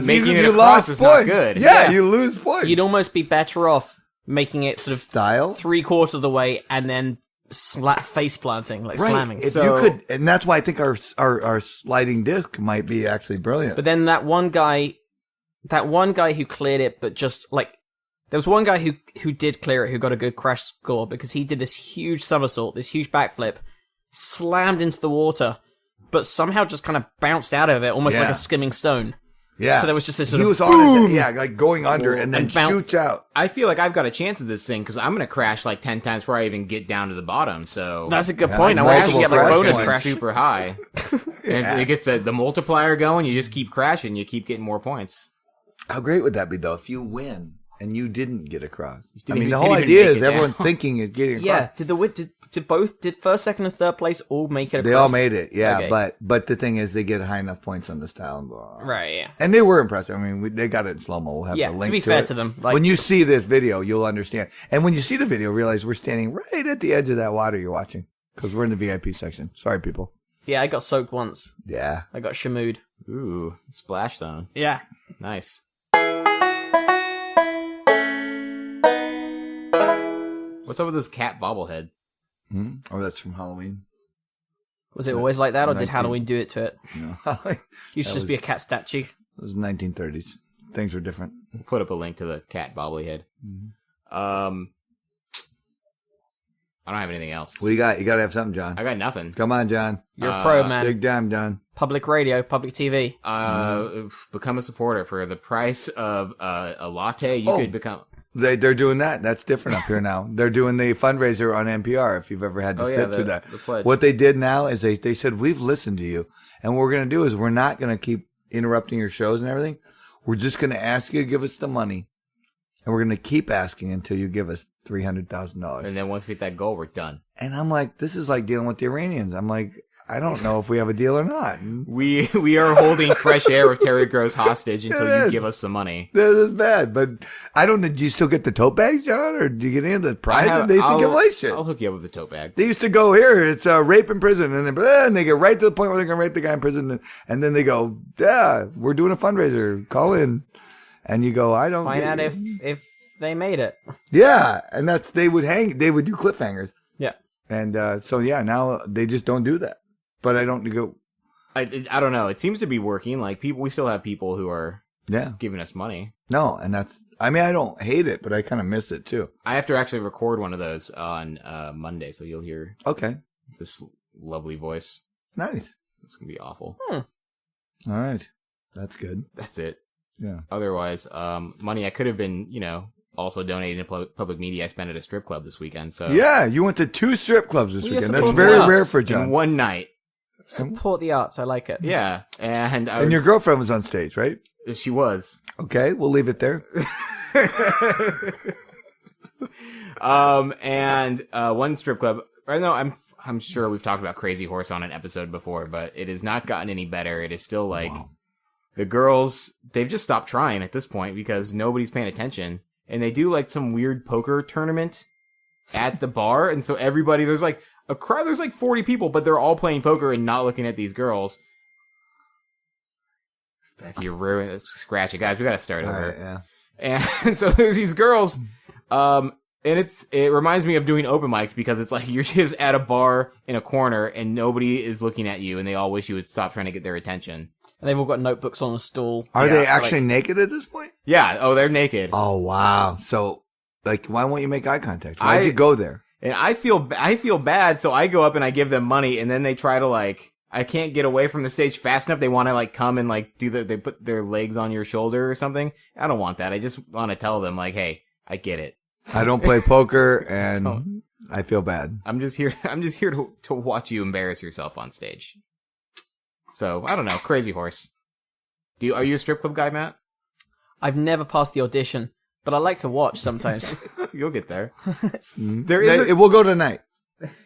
making it across is not good. Yeah, you lose points. You'd almost be better off making it sort of style 3/4 of the way and then face planting, like slamming. If you could, and that's why I think our sliding disc might be actually brilliant. But then that one guy who cleared it, but just like there was one guy who did clear it, who got a good crash score because he did this huge somersault, this huge backflip, slammed into the water, but somehow just kind of bounced out of it, almost like a skimming stone. Yeah. So there was just this sort he of was boom! on his, like going under and then bounced. shoots out. I feel like I've got a chance of this thing because I'm going to crash like 10 times before I even get down to the bottom. So That's a good Yeah, point. I like want to get like multiple bonus crash crash. super high. And it gets the multiplier going. You just keep crashing. You keep getting more points. How great would that be, though, if you win and you didn't get across? I didn't mean, the even- whole didn't even idea make is it everyone's down. thinking is getting across. Yeah. Did first, second, and third place all make it across? They all made it, yeah. Okay. But the thing is, they get high enough points on the style. Right, yeah. And they were impressive. I mean, they got it in slow mo. We'll have Yeah, the to link be fair it. to them, like- when you see this video, you'll understand. And when you see the video, realize we're standing right at the edge of that water you're watching because we're in the VIP section. Sorry, people. Yeah, I got soaked once. Yeah. I got shamooed. Ooh, splash zone. Yeah. Nice. What's up with this cat bobblehead? Oh, that's from Halloween. Was it always like that, or did 19. Halloween do it to it? No, Used to just be a cat statue. It was 1930s. Things were different. We'll put up a link to the cat bobblehead. I don't have anything else. What do you got? You got to have something, John. I got nothing. Come on, John. You're a pro, man. Big time, John. Public radio, public TV. Become a supporter for the price of a latte. You could become. They're doing that. That's different up here now. They're doing the fundraiser on NPR. If you've ever had to sit through that, the pledge. what they did now is they said we've listened to you, and what we're going to do is we're not going to keep interrupting your shows and everything. We're just going to ask you to give us the money, and we're going to keep asking until you give us $300,000. And then once we hit that goal, we're done. And I'm like, this is like dealing with the Iranians. I'm like, I don't know if we have a deal or not. We are holding fresh air with Terry Gross hostage until you Yes. give us some money. This is bad, but I don't know. Do you still get the tote bags, John, or do you get any of the prizes? They used to give away shit. I'll hook you up with the tote bag. They used to go here. It's rape in prison, and they get right to the point where they're gonna rape the guy in prison, and then they go, yeah, we're doing a fundraiser. Call in, and you go, I don't Find get out it. if they made it. Yeah, and they would do cliffhangers, Yeah. and so yeah, now they just don't do that. But I don't go. I don't know. It seems to be working. Like we still have people who are Yeah, giving us money. no, and that's. I mean, I don't hate it, but I kind of miss it too. I have to actually record one of those on Monday, so you'll hear Okay, this lovely voice. nice. It's gonna be awful. All right, that's good. That's it. Yeah. Otherwise, money I could have been, also donating to public media. I spent at a strip club this weekend. So Yeah, you went to 2 strip clubs this Well, weekend. you're That's supposed very to. rare for in John. one night. Support the arts. I like it. Yeah, and And your girlfriend was on stage, right? she was. Okay, we'll leave it there. And one strip club. I know I'm sure we've talked about Crazy Horse on an episode before, but it has not gotten any better. It is still like the girls. They've just stopped trying at this point because nobody's paying attention, and they do like some weird poker tournament at the bar, and so everybody there's like a crowd. There's like 40 people, but they're all playing poker and not looking at these girls. Becky, you're ruining. Scratch it, guys. We gotta start All over. right, yeah. And so there's these girls, and it reminds me of doing open mics because it's like you're just at a bar in a corner and nobody is looking at you and they all wish you would stop trying to get their attention. And they've all got notebooks on a stool. Are Yeah, they actually naked at this point? Yeah, they're naked. Oh, wow. So, why won't you make eye contact? Why'd you go there? And I feel bad, so I go up and I give them money and then they try to I can't get away from the stage fast enough. They want to come and they put their legs on your shoulder or something. I don't want that. I just want to tell them hey, I get it. I don't play poker, and I feel bad. I'm just here to watch you embarrass yourself on stage. So, I don't know. Crazy Horse. Are you a strip club guy, Matt? I've never passed the audition, but I like to watch sometimes. You'll get there. We'll go tonight.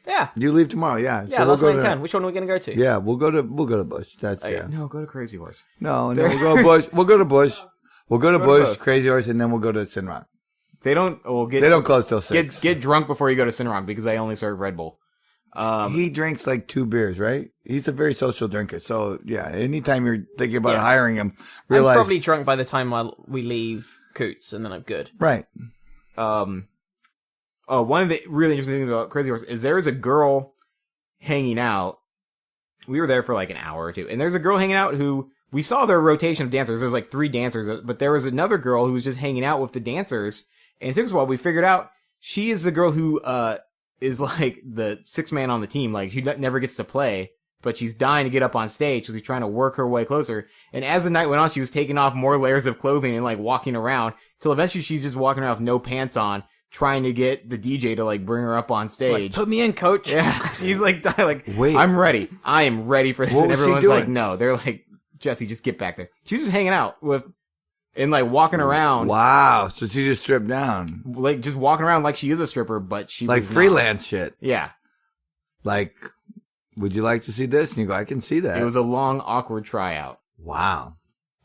Yeah. You leave tomorrow, yeah. Yeah, So that's we'll go 9:10. tonight. Which one are we going to go to? Yeah, we'll go to Bush. That's yeah. No, go to Crazy Horse. No, we'll go to Bush. We'll go to Bush. We'll go to Go to Bush, both. Crazy Horse, and then we'll go to Sin Rock. They don't close till 6. Get drunk before you go to Cinnarron because they only serve Red Bull. He drinks 2 beers, right? He's a very social drinker. So, yeah, anytime you're thinking about hiring him, realize... I'm probably drunk by the time we leave Coots, and then I'm good. Right. One of the really interesting things about Crazy Horse is there is a girl hanging out. We were there for an hour or two, and there's a girl hanging out who we saw their rotation of dancers. There's 3 dancers, but there was another girl who was just hanging out with the dancers, and it took us a while. We figured out she is the girl who is the 6th man on the team, who never gets to play, but she's dying to get up on stage, so she's trying to work her way closer. And as the night went on, she was taking off more layers of clothing and like walking around till eventually she's just walking around with no pants on, trying to get the DJ to like bring her up on stage. Like, put me in, coach. Yeah, she's like, Wait. I'm ready. I am ready for this. What And was she everyone's doing? like, no. They're like, Jesse, just get back there. She was just hanging out with, and like walking around. Wow. So she just stripped down. Like just walking around like she is a stripper, but she Like was not. freelance shit. Yeah. Like, would you like to see this? And you go, I can see that. It was a long, awkward tryout. Wow.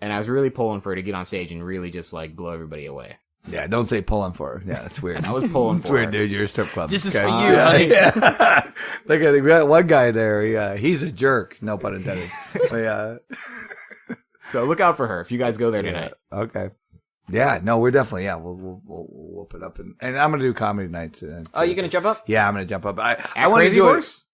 And I was really pulling for her to get on stage and really just like blow everybody away. Yeah, don't say pulling for her. Yeah, that's weird. I was pulling It's for weird, her. dude. You're a strip club. This is Okay. for you, honey. Yeah. Look at that one guy there. Yeah, he's a jerk. No pun intended. But yeah. So look out for her if you guys go there tonight. Okay. Yeah. No, we're definitely. Yeah, we'll whoop it up, and I'm gonna do comedy nights. Oh, you're gonna jump up? Yeah, I'm gonna jump up. I At want to Crazy do Horse?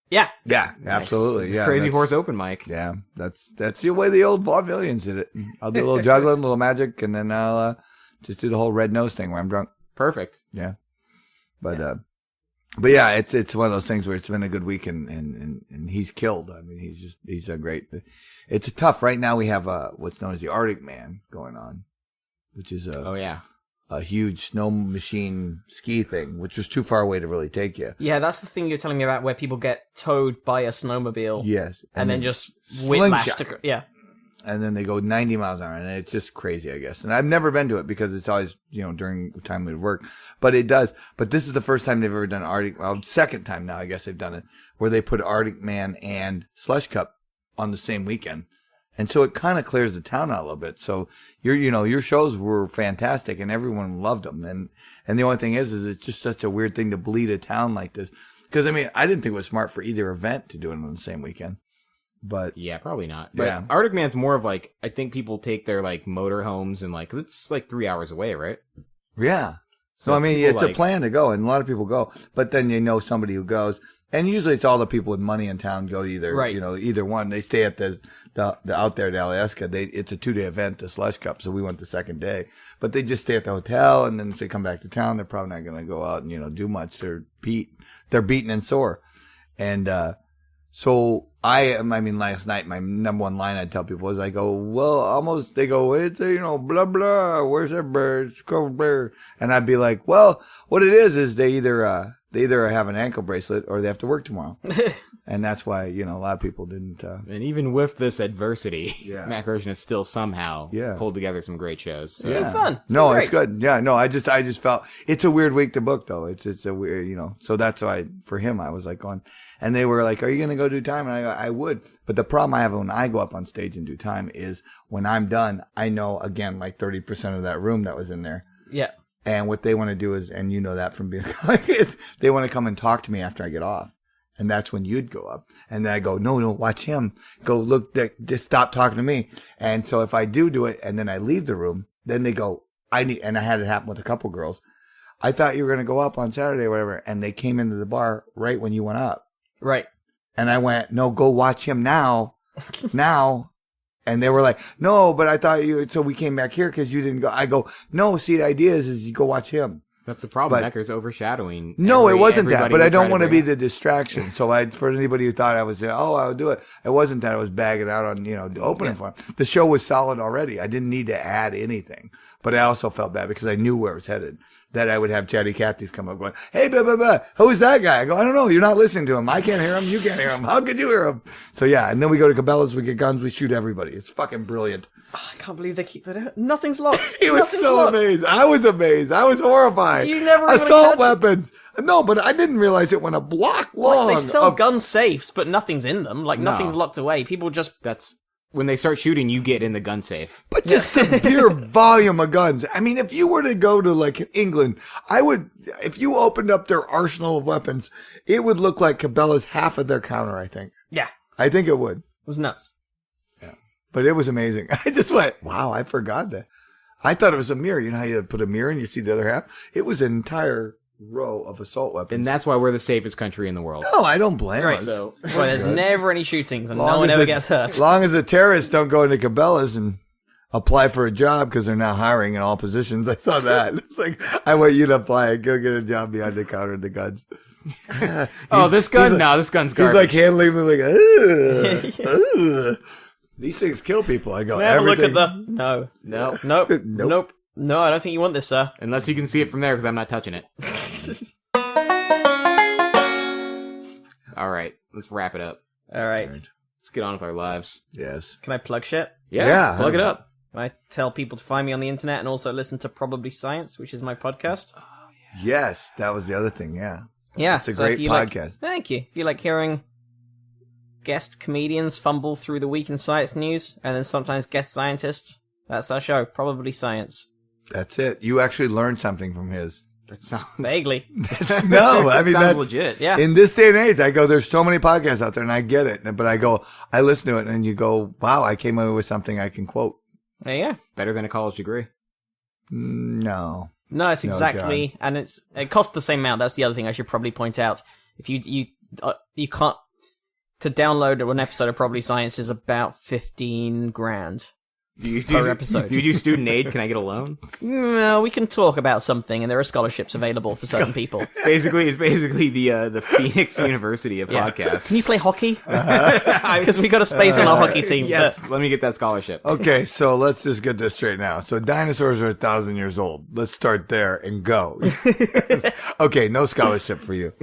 Yeah. Yeah, absolutely. Yeah, Crazy that's- Horse open mic. Yeah, that's the way the old vaudevillians did it. I'll do a little juggling, a little magic, and then I'll just do the whole red nose thing where I'm drunk. Perfect. Yeah, but yeah, it's one of those things where it's been a good week, and he's killed. I mean, he's a great. It's tough right now. We have what's known as the Arctic Man going on, which is a huge snow machine ski thing, which was too far away to really take you. Yeah, that's the thing you're telling me about where people get towed by a snowmobile. Yes, And then just whiplash slingshot. yeah. And then they go 90 miles an hour, and it's just crazy, I guess. And I've never been to it because it's always, during the time we work. But it does. But this is the first time they've ever done Arctic. Well, second time now, I guess they've done it, where they put Arctic Man and Slush Cup on the same weekend. And so it kind of clears the town out a little bit. So your shows were fantastic, and everyone loved them. And the only thing is it's just such a weird thing to bleed a town like this. Because I mean, I didn't think it was smart for either event to do it on the same weekend. But Yeah, probably not. But Yeah. Arctic Man's more of like, I think people take their like motorhomes and like, 'cause it's like 3 hours away, right? yeah. So, So I mean, people it's a plan to go, and a lot of people go. But then somebody who goes, and usually it's all the people with money in town go either, Right. Either one. They stay at the out there at Alaska. It's a 2-day event, the Slush Cup, so we went the second day. But they just stay at the hotel, and then if they come back to town, they're probably not going to go out and do much. They're beaten and sore, and so last night, my number one line I'd tell people was, I go, well, almost, they go, it's, blah, blah, where's that bird? It's cold bear. And I'd be like, well, what it is they either have an ankle bracelet or they have to work tomorrow. And that's why, a lot of people didn't, And even with this adversity, Yeah. Matt Kirshen has still somehow Yeah. pulled together some great shows. It's been fun. It's No, been it's great. good. Yeah, no, I just felt it's a weird week to book though. It's a weird, so that's why for him, I was like going, and they were like, are you going to go do time? And I go, I would. But the problem I have when I go up on stage and do time is when I'm done, I know again, like 30% of that room that was in there. Yeah. And what they want to do is, and you know that from being, is they want to come and talk to me after I get off. And that's when you'd go up. And then I go, no, watch him. Go look, just stop talking to me. And so if I do it and then I leave the room, then they go, and I had it happen with a couple girls. I thought you were going to go up on Saturday or whatever. And they came into the bar right when you went up. Right. And I went, no, go watch him now. And they were like, no, but I thought so we came back here because you didn't go. I go, no, see, the idea is you go watch him. That's the problem. But- Becker's overshadowing. No, it wasn't that, everybody but I we try don't want to be bring the distraction. So for anybody who thought I was, I would do it. It wasn't that I was bagging out on, the opening for him. The show was solid already. I didn't need to add anything, but I also felt bad because I knew where it was headed. That I would have chatty Cathy's come up going, hey, who's that guy? I go, I don't know. You're not listening to him. I can't hear him. You can't hear him. How could you hear him? So yeah. And then we go to Cabela's, we get guns, we shoot everybody. It's fucking brilliant. I can't believe they keep that out. Nothing's locked. He was Nothing's so locked. amazed. I was amazed. I was horrified. Do you never even assault occurred to- weapons? No, but I didn't realize it went a block long. Like, they sell of- gun safes, but nothing's in them. Like, No. nothing's locked away. People just... That's when they start shooting, you get in the gun safe. But just the pure volume of guns. I mean, if you were to go to like England, if you opened up their arsenal of weapons, it would look like Cabela's half of their counter, I think. Yeah. I think it would. It was nuts. But it was amazing. I just went, wow, I forgot that. I thought it was a mirror. You know how you put a mirror and you see the other half? It was an entire row of assault weapons. And that's why we're the safest country in the world. No, I don't blame Right. us. So That's why there's never any shootings and no Long one as ever the- gets hurt. As long as the terrorists don't go into Cabela's and apply for a job because they're now hiring in all positions. I saw that. It's like, I want you to apply and go get a job behind the counter and the guns. Oh, this gun? No, this gun's garbage. He's like handling me like, these things kill people. I go, Have a look everything. at the... No. No. Nope. No, I don't think you want this, sir. Unless you can see it from there, because I'm not touching it. All right, let's wrap it up. All right. Let's get on with our lives. Yes. Can I plug shit? Yeah. Plug it up. Can I tell people to find me on the internet and also listen to Probably Science, which is my podcast? Yes, that was the other thing. Yeah. Yeah. It's a so great if you podcast. Thank you. If you like hearing guest comedians fumble through the week in science news, and then sometimes guest scientists, that's our show, Probably Science. That's it. You actually learned something from his. That sounds Vaguely. No, I mean, sounds that's legit. Yeah. In this day and age, I go, there's so many podcasts out there, and I get it. But I listen to it, and you go, wow, I came away with something I can quote. There you go. Better than a college degree. No. No, it's exactly, and it costs the same amount. That's the other thing I should probably point out. If you can't, to download an episode of Probably Science is about 15 grand. Per episode. Do you do student aid? Can I get a loan? No, we can talk about something, and there are scholarships available for certain people. It's basically the Phoenix University of podcasts. Can you play hockey? Because we got a space on our hockey team. Yes, let me get that scholarship. Okay, so let's just get this straight now. So dinosaurs are 1,000 years old. Let's start there and go. Okay, no scholarship for you.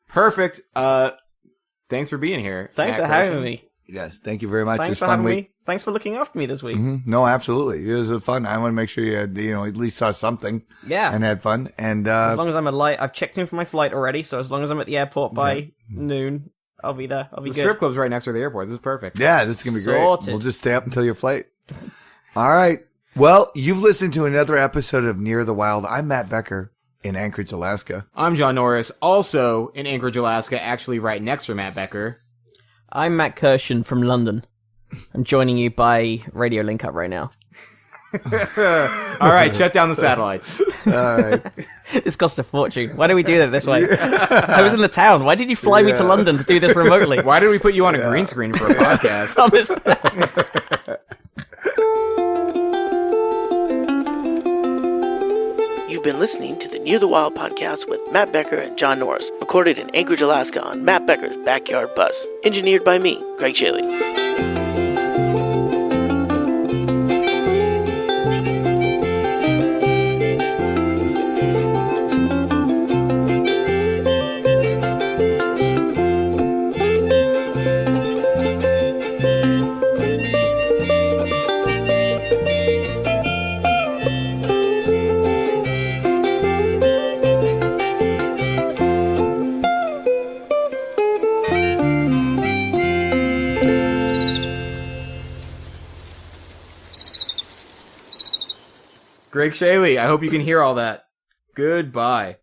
Perfect. Thanks for being here. Thanks Matt for having Kirshen. me. Yes, thank you very much. Thanks It was for a fun having week. me. Thanks for looking after me this week. No, absolutely. It was a fun. I want to make sure you had, at least saw something. Yeah. And had fun. And As long as I'm I've checked in for my flight already, so as long as I'm at the airport by noon, I'll be there. I'll be The good. strip club's right next to the airport. This is perfect. yeah, this is gonna be great. Sorted. We'll just stay up until your flight. All right. Well, you've listened to another episode of Near the Wild. I'm Matt Becker in Anchorage, Alaska. I'm John Norris, also in Anchorage, Alaska, actually right next to Matt Becker. I'm Matt Kirshen from London. I'm joining you by radio link up right now. All right, shut down the satellites. All right. This cost a fortune. Why do we do that this way? I was in the town. Why did you fly me to London to do this remotely? Why did we put you on a green screen for a podcast? Thomas, that. You've been listening to the Near the Wild podcast with Matt Becker and John Norris, recorded in Anchorage, Alaska on Matt Becker's backyard bus. Engineered by me, Ggreg Chaille. Ggreg Chaille, I hope you can hear all that. Goodbye.